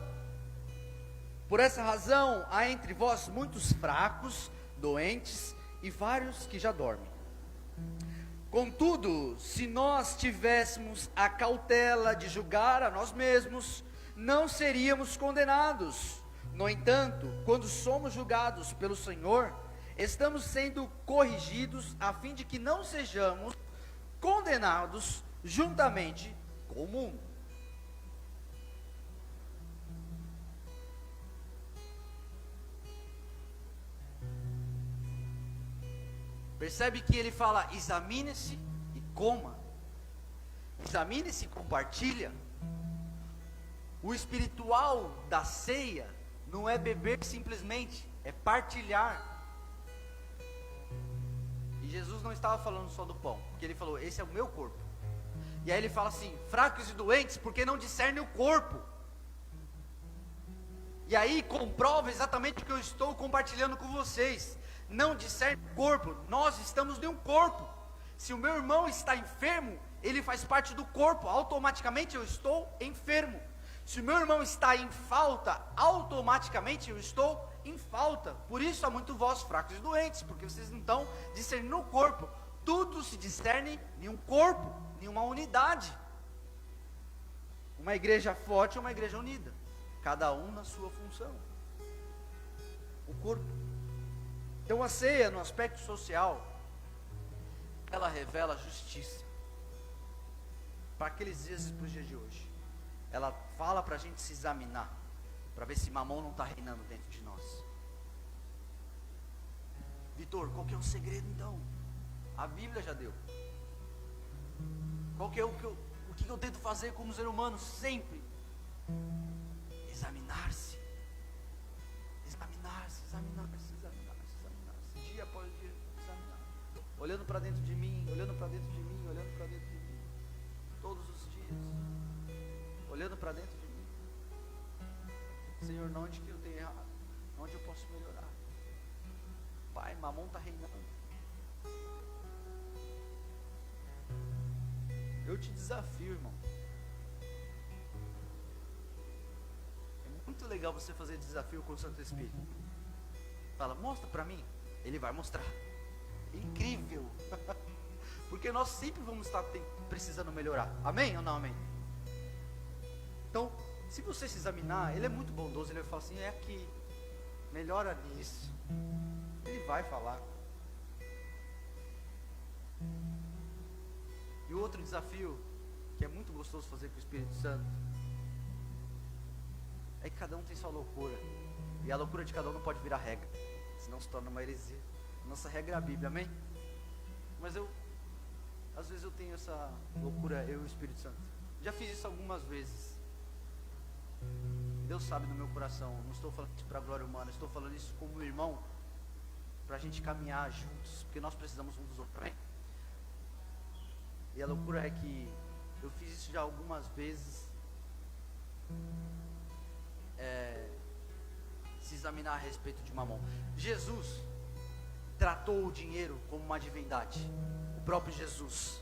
Por essa razão, há entre vós muitos fracos, doentes e vários que já dormem. Contudo, se nós tivéssemos a cautela de julgar a nós mesmos, não seríamos condenados. No entanto, quando somos julgados pelo Senhor, estamos sendo corrigidos a fim de que não sejamos condenados juntamente com o mundo. Percebe que ele fala: examine-se e coma, examine-se e compartilha. O espiritual da ceia não é beber simplesmente, é partilhar. E Jesus não estava falando só do pão, porque ele falou: esse é o meu corpo. E aí ele fala assim: fracos e doentes, porque não discernem o corpo. E aí comprova exatamente o que eu estou compartilhando com vocês. Não discerne o corpo. Nós estamos em um corpo. Se o meu irmão está enfermo, ele faz parte do corpo, automaticamente eu estou enfermo. Se o meu irmão está em falta, automaticamente eu estou em falta. Por isso há muito vós fracos e doentes, porque vocês não estão discernindo o corpo. Tudo se discerne em um corpo, em uma unidade. Uma igreja forte é uma igreja unida, cada um na sua função. O corpo. Então a ceia, no aspecto social, ela revela justiça para aqueles dias e para os dias de hoje. Ela fala para a gente se examinar, para ver se Mamon não está reinando dentro de nós. Vitor, qual que é o segredo então? A Bíblia já deu. Qual que é o que eu tento fazer como ser humano sempre? Examinar-se. olhando para dentro de mim, olhando para dentro de mim, olhando para dentro de mim, todos os dias, olhando para dentro de mim. Senhor, onde que eu tenho errado? Onde eu posso melhorar? Pai, Mamon está reinando. Eu te desafio, irmão. É muito legal você fazer desafio com o Santo Espírito. Fala, mostra para mim. Ele vai mostrar. Incrível. Porque nós sempre vamos estar precisando melhorar. Amém ou não amém? Então, se você se examinar, ele é muito bondoso. Ele vai falar assim, é aqui, melhora nisso. Ele vai falar. E o outro desafio, que é muito gostoso fazer com o Espírito Santo, é que cada um tem sua loucura. E a loucura de cada um não pode virar regra, senão se torna uma heresia. Nossa regra é a Bíblia, amém? Mas às vezes eu tenho essa loucura, eu e o Espírito Santo. Já fiz isso algumas vezes. Deus sabe no meu coração, não estou falando isso para a glória humana, estou falando isso como irmão, para a gente caminhar juntos, porque nós precisamos uns dos outros, amém? E a loucura é que eu fiz isso já algumas vezes, se examinar a respeito de Mamon. Jesus tratou o dinheiro como uma divindade, o próprio Jesus.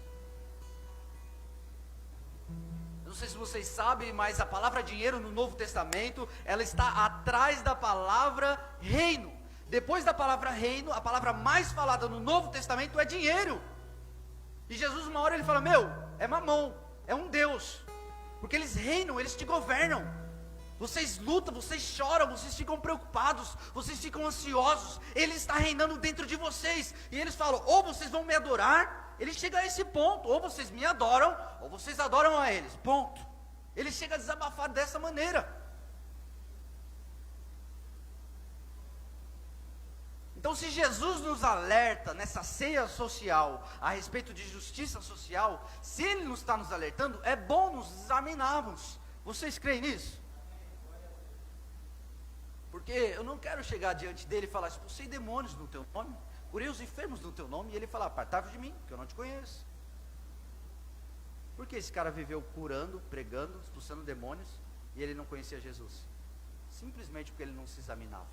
Eu não sei se vocês sabem, mas a palavra dinheiro no Novo Testamento, ela está atrás da palavra reino. Depois da palavra reino, a palavra mais falada no Novo Testamento é dinheiro. E Jesus uma hora ele fala, é Mamon, é um Deus, porque eles reinam, eles te governam. Vocês lutam, vocês choram, vocês ficam preocupados, vocês ficam ansiosos. Ele está reinando dentro de vocês. E eles falam, ou vocês vão me adorar. Ele chega a esse ponto, ou vocês me adoram, ou vocês adoram a eles, ponto. Ele chega a desabafar dessa maneira. Então, se Jesus nos alerta nessa ceia social a respeito de justiça social, se Ele não está nos alertando, é bom nos examinarmos. Vocês creem nisso? Porque eu não quero chegar diante dele e falar, expulsei demônios no teu nome, curei os enfermos no teu nome, e ele falar, apartai-vos de mim, que eu não te conheço. Por que esse cara viveu curando, pregando, expulsando demônios, e ele não conhecia Jesus? Simplesmente porque ele não se examinava.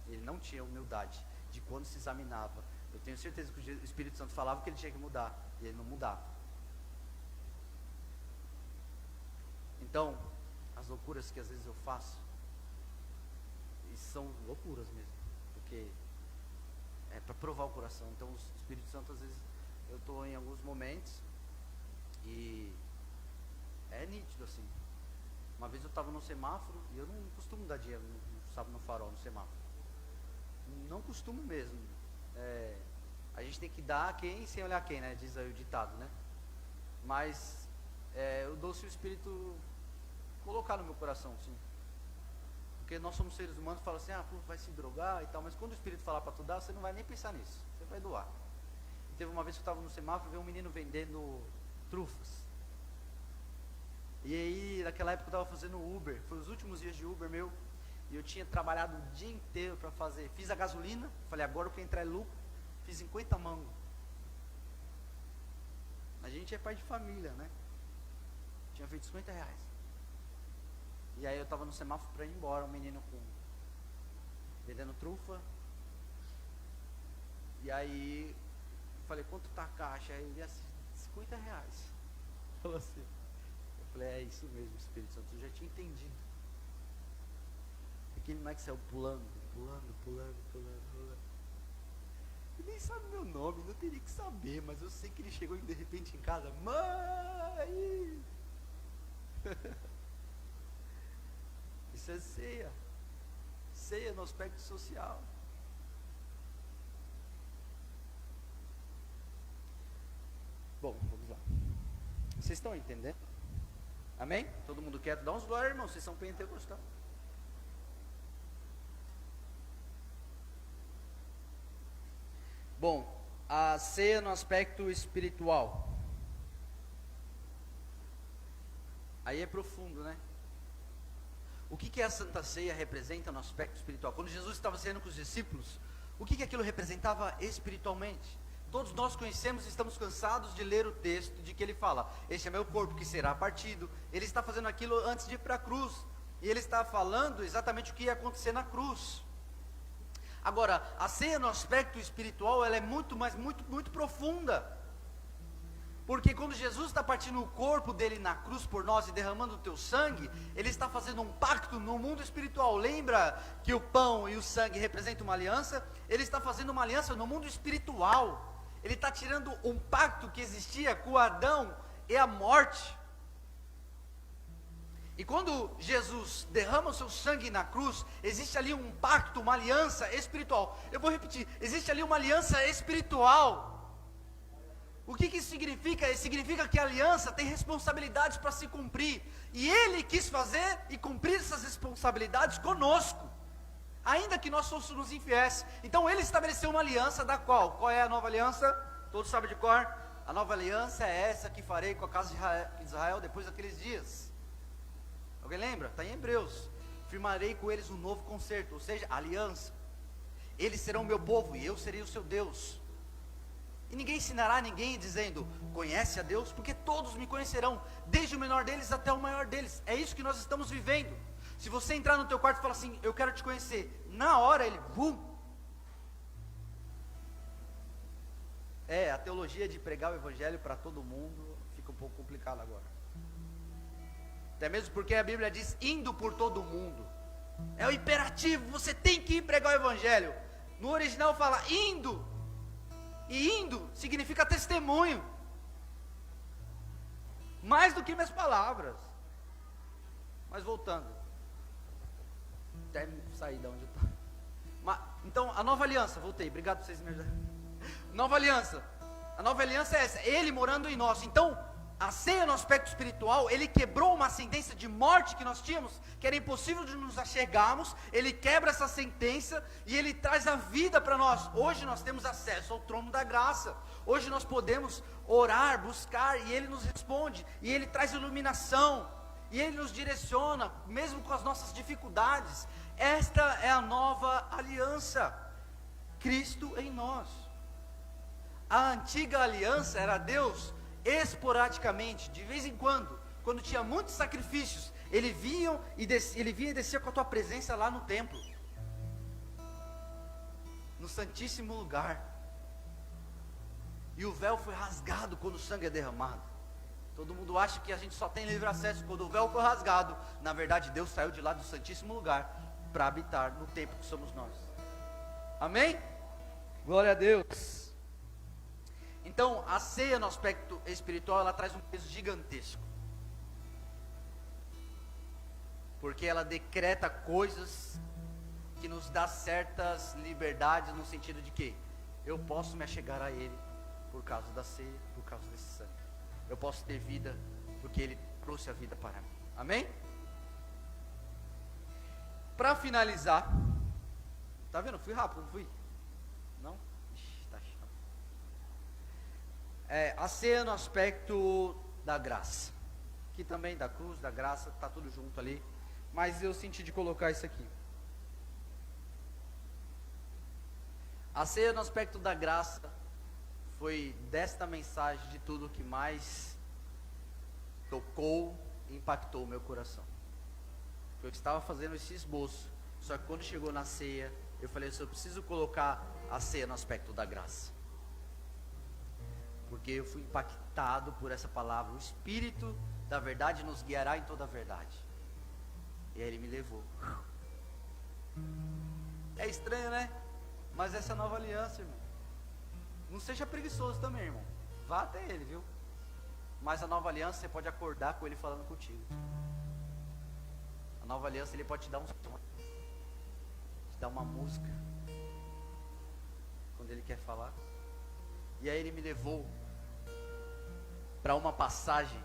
Ele não tinha humildade de quando se examinava. Eu tenho certeza que o Espírito Santo falava que ele tinha que mudar, e ele não mudava. Então, as loucuras que às vezes eu faço, e são loucuras mesmo, porque é para provar o coração. Então o Espírito Santo, às vezes, eu estou em alguns momentos, e é nítido assim. Uma vez eu estava no semáforo, e eu não costumo dar dinheiro no farol, no semáforo. Não costumo mesmo. A gente tem que dar a quem sem olhar quem, né? Diz aí o ditado, né? Mas eu dou se o Espírito colocar no meu coração, sim. Porque nós somos seres humanos, fala assim, pô, vai se drogar e tal. Mas quando o Espírito falar para tu dar, você não vai nem pensar nisso. Você vai doar. E teve uma vez que eu estava no semáforo, vi um menino vendendo trufas. E aí, naquela época eu estava fazendo Uber. Foi os últimos dias de Uber meu. E eu tinha trabalhado o dia inteiro para fazer. Fiz a gasolina, falei, agora o que entrar é lucro. Fiz 50 mangos. A gente é pai de família, né? Tinha feito R$50. E aí eu estava no semáforo para ir embora, um menino vendendo trufa. E aí, falei, quanto tá a caixa? Aí ele assim, R$50. Falou assim. Eu falei, é isso mesmo, Espírito Santo, eu já tinha entendido. Aquele moleque saiu pulando. Ele nem sabe meu nome, não teria que saber, mas eu sei que ele chegou de repente em casa, mãe! Isso é ceia. Ceia no aspecto social. Bom, vamos lá. Vocês estão entendendo? Amém? Todo mundo quer? Dá uns glória, irmão, vocês são pentecostais. Bom, a ceia no aspecto espiritual. Aí é profundo, né? O que a Santa Ceia representa no aspecto espiritual? Quando Jesus estava ceando com os discípulos, o que aquilo representava espiritualmente? Todos nós conhecemos e estamos cansados de ler o texto de que ele fala: este é meu corpo que será partido. Ele está fazendo aquilo antes de ir para a cruz, e ele está falando exatamente o que ia acontecer na cruz. Agora, a ceia no aspecto espiritual, ela é muito profunda. Porque quando Jesus está partindo o corpo dele na cruz por nós e derramando o teu sangue, ele está fazendo um pacto no mundo espiritual. Lembra que o pão e o sangue representam uma aliança? Ele está fazendo uma aliança no mundo espiritual. Ele está tirando um pacto que existia com Adão e a morte. E quando Jesus derrama o seu sangue na cruz, existe ali um pacto, uma aliança espiritual. Eu vou repetir, existe ali uma aliança espiritual. O que isso significa? Significa que a aliança tem responsabilidades para se cumprir. E ele quis fazer e cumprir essas responsabilidades conosco, ainda que nós fôssemos infiéis. Então ele estabeleceu uma aliança da qual é a nova aliança? Todos sabem de cor? A nova aliança é essa que farei com a casa de Israel depois daqueles dias. Alguém lembra? Está em Hebreus. Firmarei com eles um novo concerto, ou seja, aliança. Eles serão meu povo e eu serei o seu Deus. E ninguém ensinará a ninguém dizendo: conhece a Deus, porque todos me conhecerão, desde o menor deles até o maior deles. É isso que nós estamos vivendo. Se você entrar no teu quarto e falar assim: eu quero te conhecer, na hora ele, a teologia de pregar o evangelho para todo mundo fica um pouco complicada agora. Até mesmo porque a Bíblia diz indo por todo mundo. É o imperativo, você tem que ir pregar o evangelho. No original fala indo. E indo significa testemunho. Mais do que minhas palavras. Mas voltando. Até sair da onde eu estava. Então, a nova aliança, voltei, obrigado por vocês me ajudarem. Nova aliança. A nova aliança é essa, ele morando em nós. Então, a ceia no aspecto espiritual, ele quebrou uma sentença de morte que nós tínhamos, que era impossível de nos achegarmos. Ele quebra essa sentença e ele traz a vida para nós. Hoje nós temos acesso ao trono da graça. Hoje nós podemos orar, buscar, e ele nos responde, e ele traz iluminação, e ele nos direciona, mesmo com as nossas dificuldades. Esta é a nova aliança, Cristo em nós. A antiga aliança era Deus esporadicamente, de vez em quando tinha muitos sacrifícios, ele vinha e descia com a tua presença lá no templo, no santíssimo lugar, e o véu foi rasgado quando o sangue é derramado. Todo mundo acha que a gente só tem livre acesso quando o véu foi rasgado. Na verdade, Deus saiu de lá do santíssimo lugar para habitar no templo que somos nós. Amém? Glória a Deus. Então, a ceia no aspecto espiritual, ela traz um peso gigantesco. Porque ela decreta coisas que nos dá certas liberdades, no sentido de que eu posso me achegar a Ele por causa da ceia, por causa desse sangue. Eu posso ter vida porque Ele trouxe a vida para mim. Amém? Para finalizar, tá vendo? Fui rápido, não fui? Não? Tá chato. A ceia no aspecto da graça, que também da cruz, da graça, está tudo junto ali, mas eu senti de colocar isso aqui. A ceia no aspecto da graça foi desta mensagem de tudo que mais tocou e impactou o meu coração. Eu estava fazendo esse esboço, só que quando chegou na ceia, eu falei assim: eu preciso colocar a ceia no aspecto da graça, porque eu fui impactado por essa palavra. O Espírito da verdade nos guiará em toda a verdade. E aí ele me levou. É estranho, né? Mas essa é a nova aliança, irmão. Não seja preguiçoso também, irmão. Vá até ele, viu? Mas a nova aliança, você pode acordar com ele falando contigo. A nova aliança, ele pode te dar um sonho, te dar uma música, quando ele quer falar. E aí ele me levou para uma passagem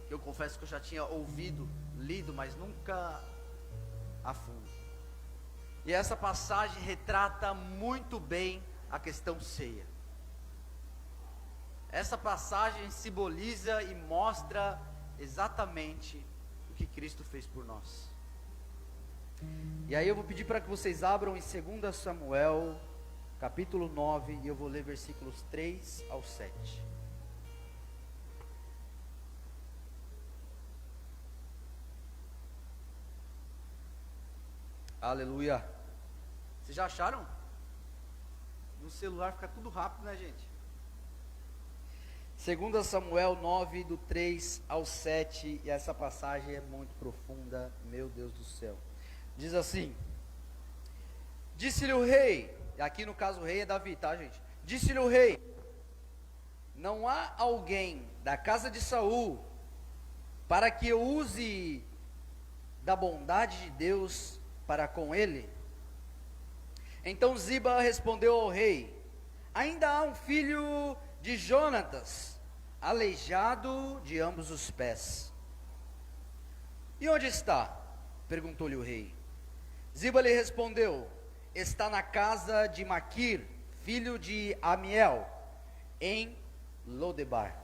que eu confesso que eu já tinha ouvido, lido, mas nunca a fundo. E essa passagem retrata muito bem a questão ceia. Essa passagem simboliza e mostra exatamente o que Cristo fez por nós. E aí eu vou pedir para que vocês abram em 2 Samuel, capítulo 9, e eu vou ler versículos 3 ao 7. Aleluia. Vocês já acharam? No celular fica tudo rápido, né, gente? 2 Samuel 9, do 3 ao 7, e essa passagem é muito profunda, meu Deus do céu. Diz assim: disse-lhe o rei, aqui no caso o rei é Davi, tá, gente? Disse-lhe o rei: não há alguém da casa de Saul para que eu use da bondade de Deus para com ele? Então Ziba respondeu ao rei: ainda há um filho de Jonatas, aleijado de ambos os pés. E onde está? Perguntou-lhe o rei. Ziba lhe respondeu: está na casa de Maquir, filho de Amiel, em Lodebar.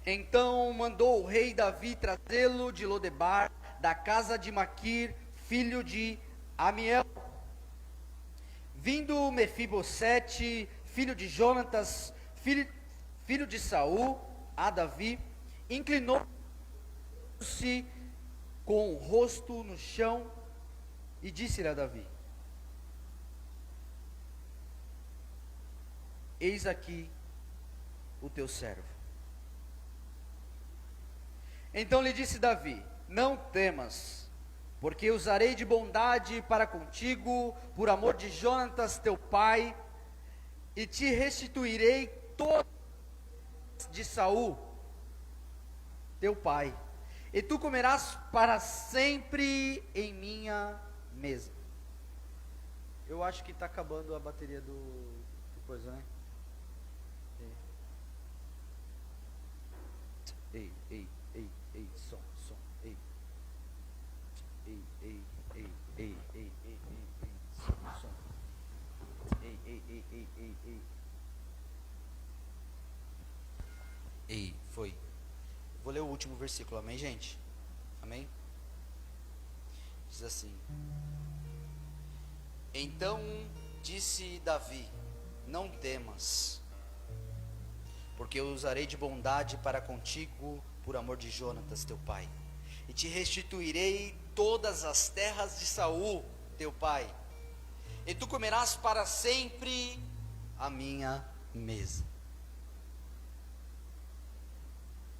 Então mandou o rei Davi trazê-lo de Lodebar, da casa de Maquir, filho de Amiel. Vindo Mefibosete, filho de Jonatas, filho de Saul, a Davi, inclinou-se com o rosto no chão e disse-lhe a Davi: eis aqui o teu servo. Então lhe disse Davi: não temas, porque usarei de bondade para contigo, por amor de Jonatas teu pai, e te restituirei todas de Saul teu pai, e tu comerás para sempre em minha mesa. Eu acho que está acabando a bateria do coisa, né? Ei, som, ei. Ei, som. Ei, foi. Vou ler o último versículo, amém, gente? Amém? Diz assim: então disse Davi: não temas, porque eu usarei de bondade para contigo, por amor de Jonatas teu pai, e te restituirei todas as terras de Saul teu pai, e tu comerás para sempre a minha mesa.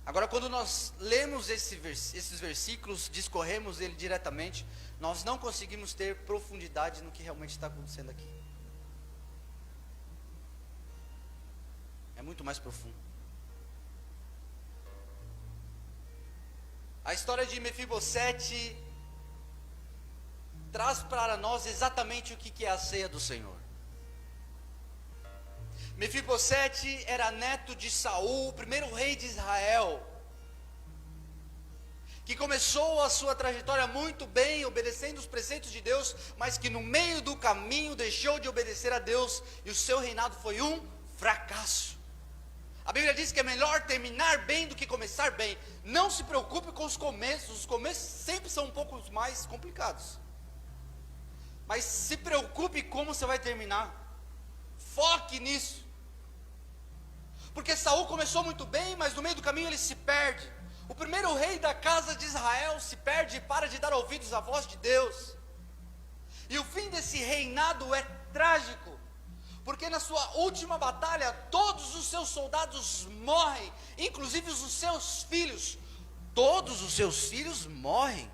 Agora, quando nós lemos esses versículos, discorremos ele diretamente, nós não conseguimos ter profundidade no que realmente está acontecendo aqui. É muito mais profundo. A história de Mefibosete traz para nós exatamente o que é a ceia do Senhor. Mefibosete era neto de Saul, o primeiro rei de Israel, que começou a sua trajetória muito bem, obedecendo os preceitos de Deus, mas que no meio do caminho deixou de obedecer a Deus, e o seu reinado foi um fracasso. A Bíblia diz que é melhor terminar bem do que começar bem. Não se preocupe com os começos sempre são um pouco mais complicados, mas se preocupe como você vai terminar. Foque nisso. Porque Saul começou muito bem, mas no meio do caminho ele se perde. O primeiro rei da casa de Israel se perde e para de dar ouvidos à voz de Deus. E o fim desse reinado é trágico, porque na sua última batalha todos os seus soldados morrem, inclusive os seus filhos. Todos os seus filhos morrem.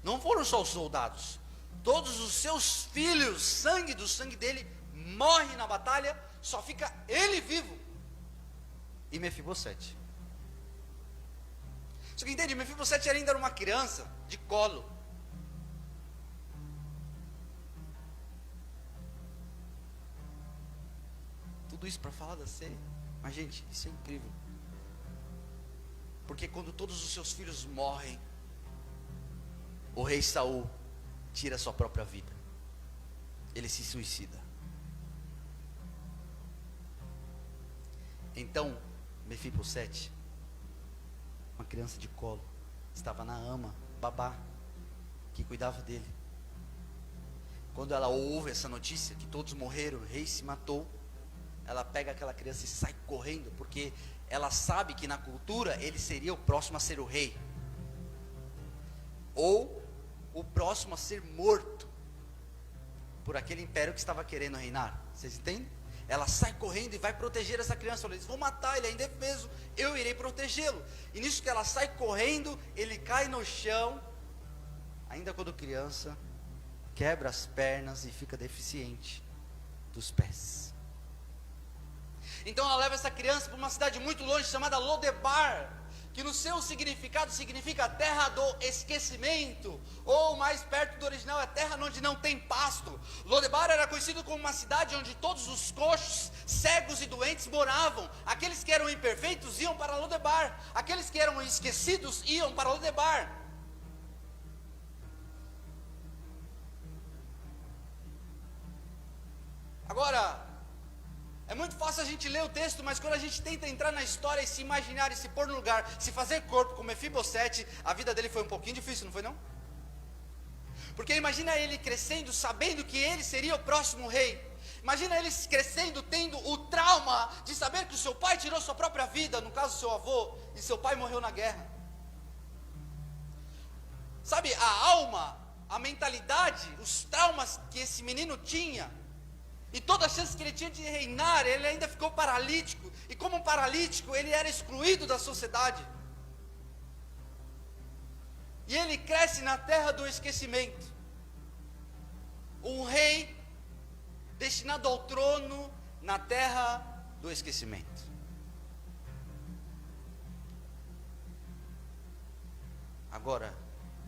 Não foram só os soldados, todos os seus filhos, sangue do sangue dele, morre na batalha. Só fica ele vivo e Mefibosete. Só que entende, Mefibosete ainda era uma criança de colo. Tudo isso para falar da ceia. Mas gente, isso é incrível. Porque quando todos os seus filhos morrem, o rei Saul tira a sua própria vida. Ele se suicida. Então, Mefibosete, uma criança de colo, estava na ama, babá, que cuidava dele. quando ela ouve essa notícia, que todos morreram, o rei se matou, ela pega aquela criança e sai correndo, porque ela sabe que na cultura ele seria o próximo a ser o rei, ou o próximo a ser morto, por aquele império que estava querendo reinar. Vocês entendem? Ela sai correndo e vai proteger essa criança. Eles vão matar, ele é indefeso, eu irei protegê-lo. E nisso que ela sai correndo, ele cai no chão, ainda quando criança, quebra as pernas e fica deficiente dos pés. Então ela leva essa criança para uma cidade muito longe, chamada Lodebar, que no seu significado significa terra do esquecimento, ou mais perto do original é terra onde não tem pasto. Lodebar era conhecido como uma cidade onde todos os coxos, cegos e doentes moravam. Aqueles que eram imperfeitos iam para Lodebar, aqueles que eram esquecidos iam para Lodebar. Agora, é muito fácil a gente ler o texto, mas quando a gente tenta entrar na história e se imaginar e se pôr no lugar, se fazer corpo como Mefibosete, a vida dele foi um pouquinho difícil, não foi não? Porque imagina ele crescendo, sabendo que ele seria o próximo rei. Imagina ele crescendo, tendo o trauma de saber que o seu pai tirou sua própria vida, no caso seu avô, e seu pai morreu na guerra. Sabe, a alma, a mentalidade, os traumas que esse menino tinha, e toda a chance que ele tinha de reinar, ele ainda ficou paralítico. E como um paralítico, ele era excluído da sociedade. E ele cresce na terra do esquecimento. Um rei destinado ao trono na terra do esquecimento. Agora,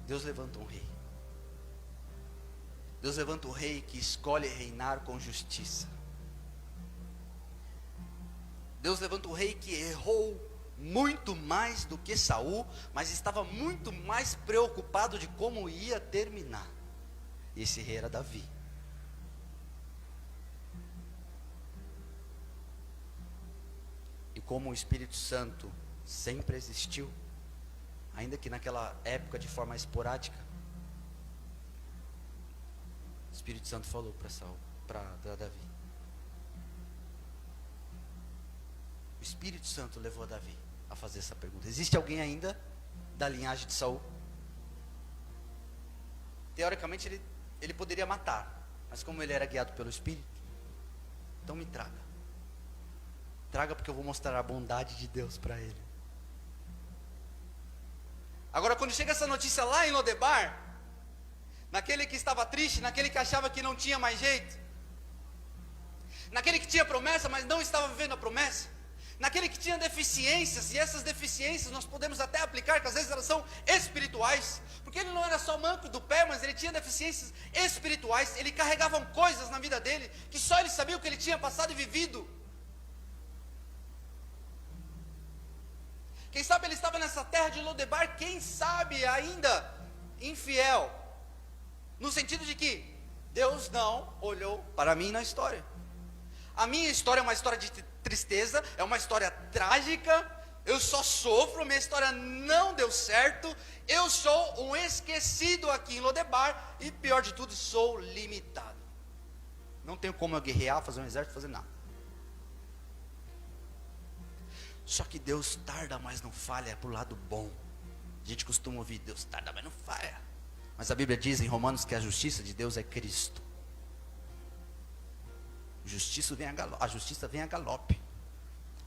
Deus levanta um rei. Deus levanta o rei que escolhe reinar com justiça. Deus levanta o rei que errou muito mais do que Saul, mas estava muito mais preocupado de como ia terminar. Esse rei era Davi. E como o Espírito Santo sempre existiu, ainda que naquela época de forma esporádica, o Espírito Santo falou para Davi. O Espírito Santo levou a Davi a fazer essa pergunta: existe alguém ainda da linhagem de Saul? Teoricamente ele poderia matar, mas como ele era guiado pelo Espírito, então me traga. Traga, porque eu vou mostrar a bondade de Deus para ele. Agora, quando chega essa notícia lá em Lodebar, naquele que estava triste, naquele que achava que não tinha mais jeito, naquele que tinha promessa, mas não estava vivendo a promessa, naquele que tinha deficiências, e essas deficiências nós podemos até aplicar, que às vezes elas são espirituais, porque ele não era só manco do pé, mas ele tinha deficiências espirituais, ele carregava coisas na vida dele, que só ele sabia o que ele tinha passado e vivido. Quem sabe ele estava nessa terra de Lodebar, quem sabe ainda infiel, no sentido de que Deus não olhou para mim na história. A minha história é uma história de tristeza, é uma história trágica, eu só sofro, minha história não deu certo, eu sou um esquecido aqui em Lodebar, e pior de tudo, sou limitado. Não tenho como eu guerrear, fazer um exército, fazer nada. Só que Deus tarda, mas não falha, é pro lado bom. A gente costuma ouvir, Deus tarda, mas não falha. Mas a Bíblia diz em Romanos que a justiça de Deus é Cristo. A justiça vem a galope.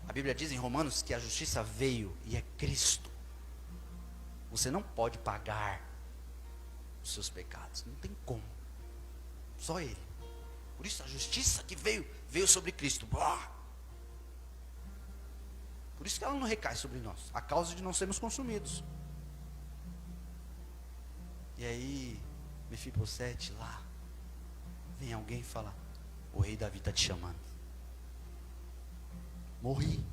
A Bíblia diz em Romanos que a justiça veio e é Cristo. Você não pode pagar os seus pecados, não tem como. Só Ele. Por isso a justiça que veio sobre Cristo. Por isso que ela não recai sobre nós, a causa de não sermos consumidos. E aí, Mefibosete lá, vem alguém e fala: o rei Davi está te chamando. Morri,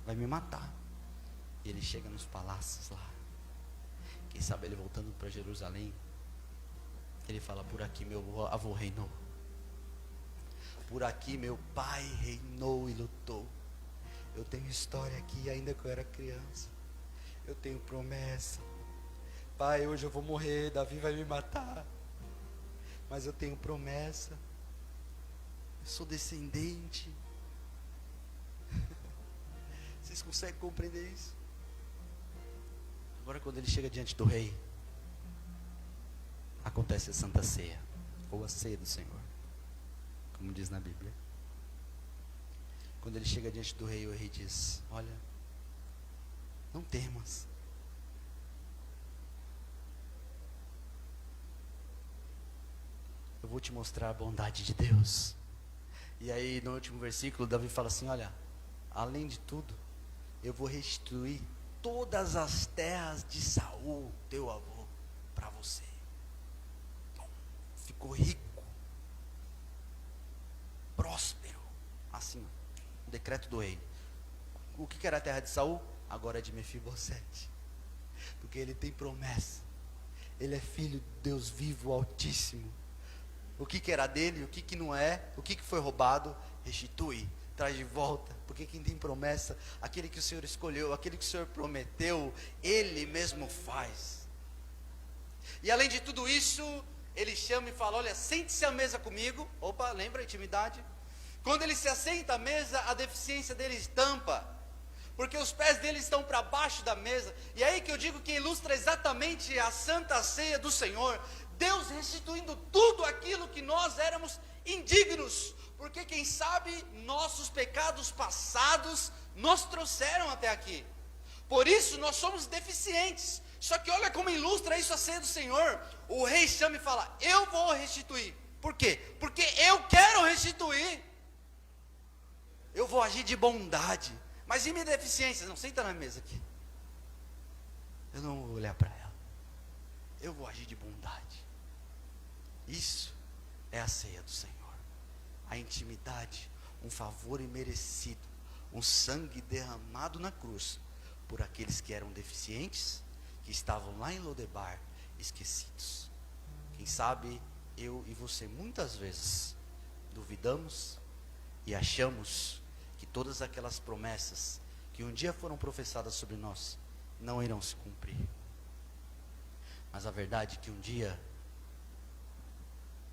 vai me matar. E ele chega nos palácios lá. Quem sabe ele voltando para Jerusalém, ele fala: por aqui meu avô reinou, por aqui meu pai reinou e lutou. Eu tenho história aqui, ainda que eu era criança. Eu tenho promessa. Pai, hoje eu vou morrer, Davi vai me matar. mas eu tenho promessa, eu sou descendente. Vocês conseguem compreender isso? Agora, quando ele chega diante do rei, acontece a Santa Ceia, ou a ceia do Senhor, como diz na Bíblia. Quando ele chega diante do rei, o rei diz: olha, não temas. Eu vou te mostrar a bondade de Deus. E aí no último versículo, Davi fala assim: olha, além de tudo, eu vou restituir todas as terras de Saul, teu avô, para você. Ficou rico, próspero, assim, o decreto do rei. O que era a terra de Saul? Agora é de Mefibosete, porque ele tem promessa, ele é filho de Deus vivo, Altíssimo. O que era dele, o que não é, o que foi roubado, restitui, traz de volta, porque quem tem promessa, aquele que o Senhor escolheu, aquele que o Senhor prometeu, Ele mesmo faz. E além de tudo isso, Ele chama e fala: olha, sente-se à mesa comigo. Opa, lembra a intimidade? Quando ele se assenta à mesa, a deficiência dele estampa, porque os pés dele estão para baixo da mesa. E é aí que eu digo que ilustra exatamente a Santa Ceia do Senhor, Deus restituindo tudo aquilo que nós éramos indignos, porque quem sabe nossos pecados passados nos trouxeram até aqui, por isso nós somos deficientes. Só que olha como ilustra isso a ceia do Senhor. O rei chama e fala: eu vou restituir. Por quê? Porque eu quero restituir, eu vou agir de bondade. Mas e minha deficiência? Não, senta na mesa aqui, eu não vou olhar para ela, eu vou agir de bondade. Isso é a ceia do Senhor, a intimidade, um favor imerecido, um sangue derramado na cruz, por aqueles que eram deficientes, que estavam lá em Lodebar, esquecidos. Quem sabe eu e você muitas vezes duvidamos e achamos que todas aquelas promessas que um dia foram professadas sobre nós não irão se cumprir. Mas a verdade é que um dia,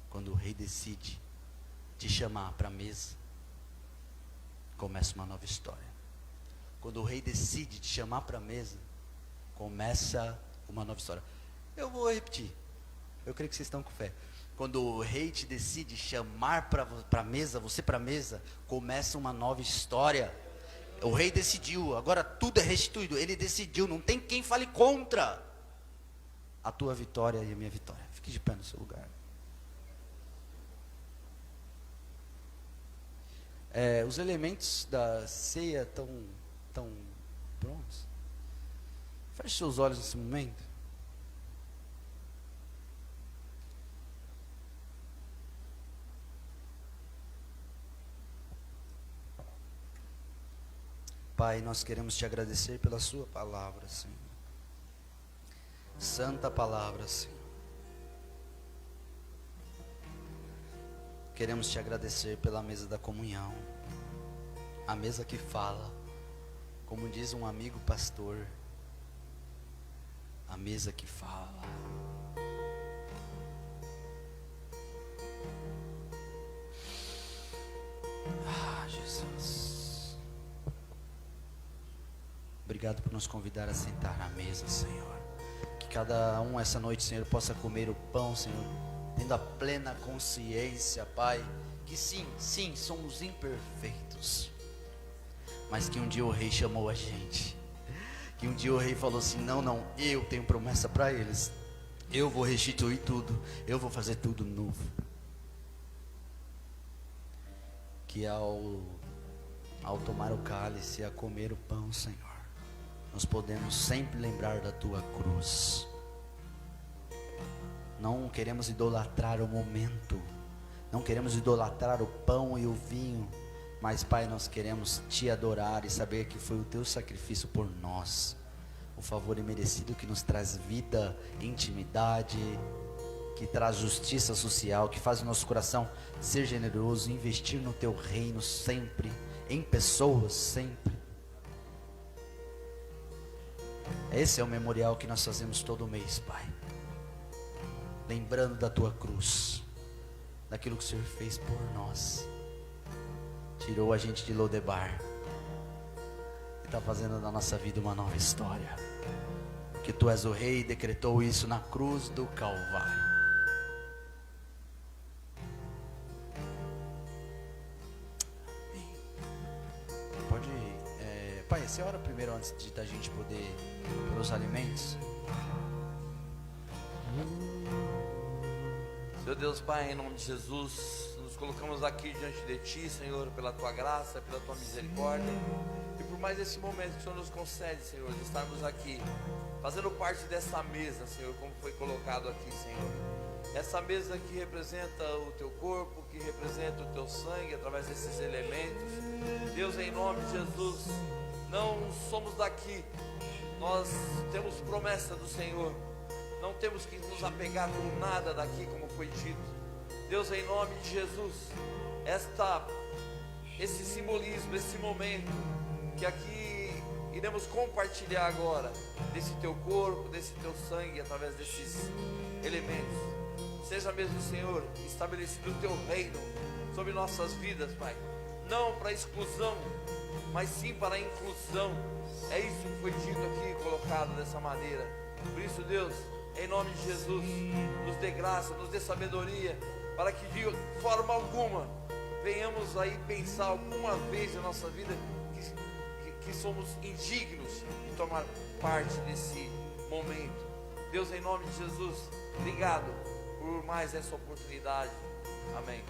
quando o rei decide te chamar para a mesa, começa uma nova história. Quando o rei decide te chamar para a mesa, começa uma nova história. Eu vou repetir, eu creio que vocês estão com fé. Quando o rei te decide chamar para a mesa, você para a mesa, começa uma nova história. O rei decidiu, agora tudo é restituído. Ele decidiu, não tem quem fale contra a tua vitória e a minha vitória. Fique de pé no seu lugar. Os elementos da ceia estão prontos. Feche seus olhos nesse momento. Pai, nós queremos te agradecer pela sua palavra, Senhor. Santa palavra, Senhor. Queremos te agradecer pela mesa da comunhão, a mesa que fala, como diz um amigo pastor, a mesa que fala. Ah, Jesus. Obrigado por nos convidar a sentar à mesa, Senhor. Que cada um essa noite, Senhor, possa comer o pão, Senhor, tendo a plena consciência, Pai, que sim, somos imperfeitos, mas que um dia o Rei chamou a gente, que um dia o Rei falou assim: não, eu tenho promessa para eles, eu vou restituir tudo, eu vou fazer tudo novo. Que ao tomar o cálice, a comer o pão, Senhor, nós podemos sempre lembrar da tua cruz. Não queremos idolatrar o momento, não queremos idolatrar o pão e o vinho, mas, Pai, nós queremos te adorar e saber que foi o teu sacrifício por nós, o favor imerecido que nos traz vida, intimidade, que traz justiça social, que faz o nosso coração ser generoso, investir no teu reino sempre, em pessoas sempre. Esse é o memorial que nós fazemos todo mês, Pai, lembrando da tua cruz, daquilo que o Senhor fez por nós. Tirou a gente de Lodebar e está fazendo da nossa vida uma nova história, porque Tu és o Rei e decretou isso na cruz do Calvário. Pode ir. Pai, você ora primeiro antes de da gente poder ir para os alimentos? Meu Deus, Pai, em nome de Jesus, nos colocamos aqui diante de Ti, Senhor, pela Tua graça, pela Tua misericórdia, e por mais esse momento que o Senhor nos concede, Senhor, de estarmos aqui, fazendo parte dessa mesa, Senhor, como foi colocado aqui, Senhor. Essa mesa que representa o Teu corpo, que representa o Teu sangue, através desses elementos. Deus, em nome de Jesus, não somos daqui, nós temos promessa do Senhor. Não temos que nos apegar com nada daqui, como foi dito. Deus, em nome de Jesus, esse simbolismo, esse momento que aqui iremos compartilhar agora, desse Teu corpo, desse Teu sangue, através desses elementos, seja mesmo, Senhor, estabelecido o Teu reino sobre nossas vidas, Pai, não para exclusão, mas sim para a inclusão. É isso que foi dito aqui, colocado dessa maneira. Por isso, Deus, em nome de Jesus, nos dê graça, nos dê sabedoria, para que de forma alguma venhamos aí pensar alguma vez na nossa vida que somos indignos de tomar parte desse momento. Deus, em nome de Jesus, obrigado por mais essa oportunidade. Amém.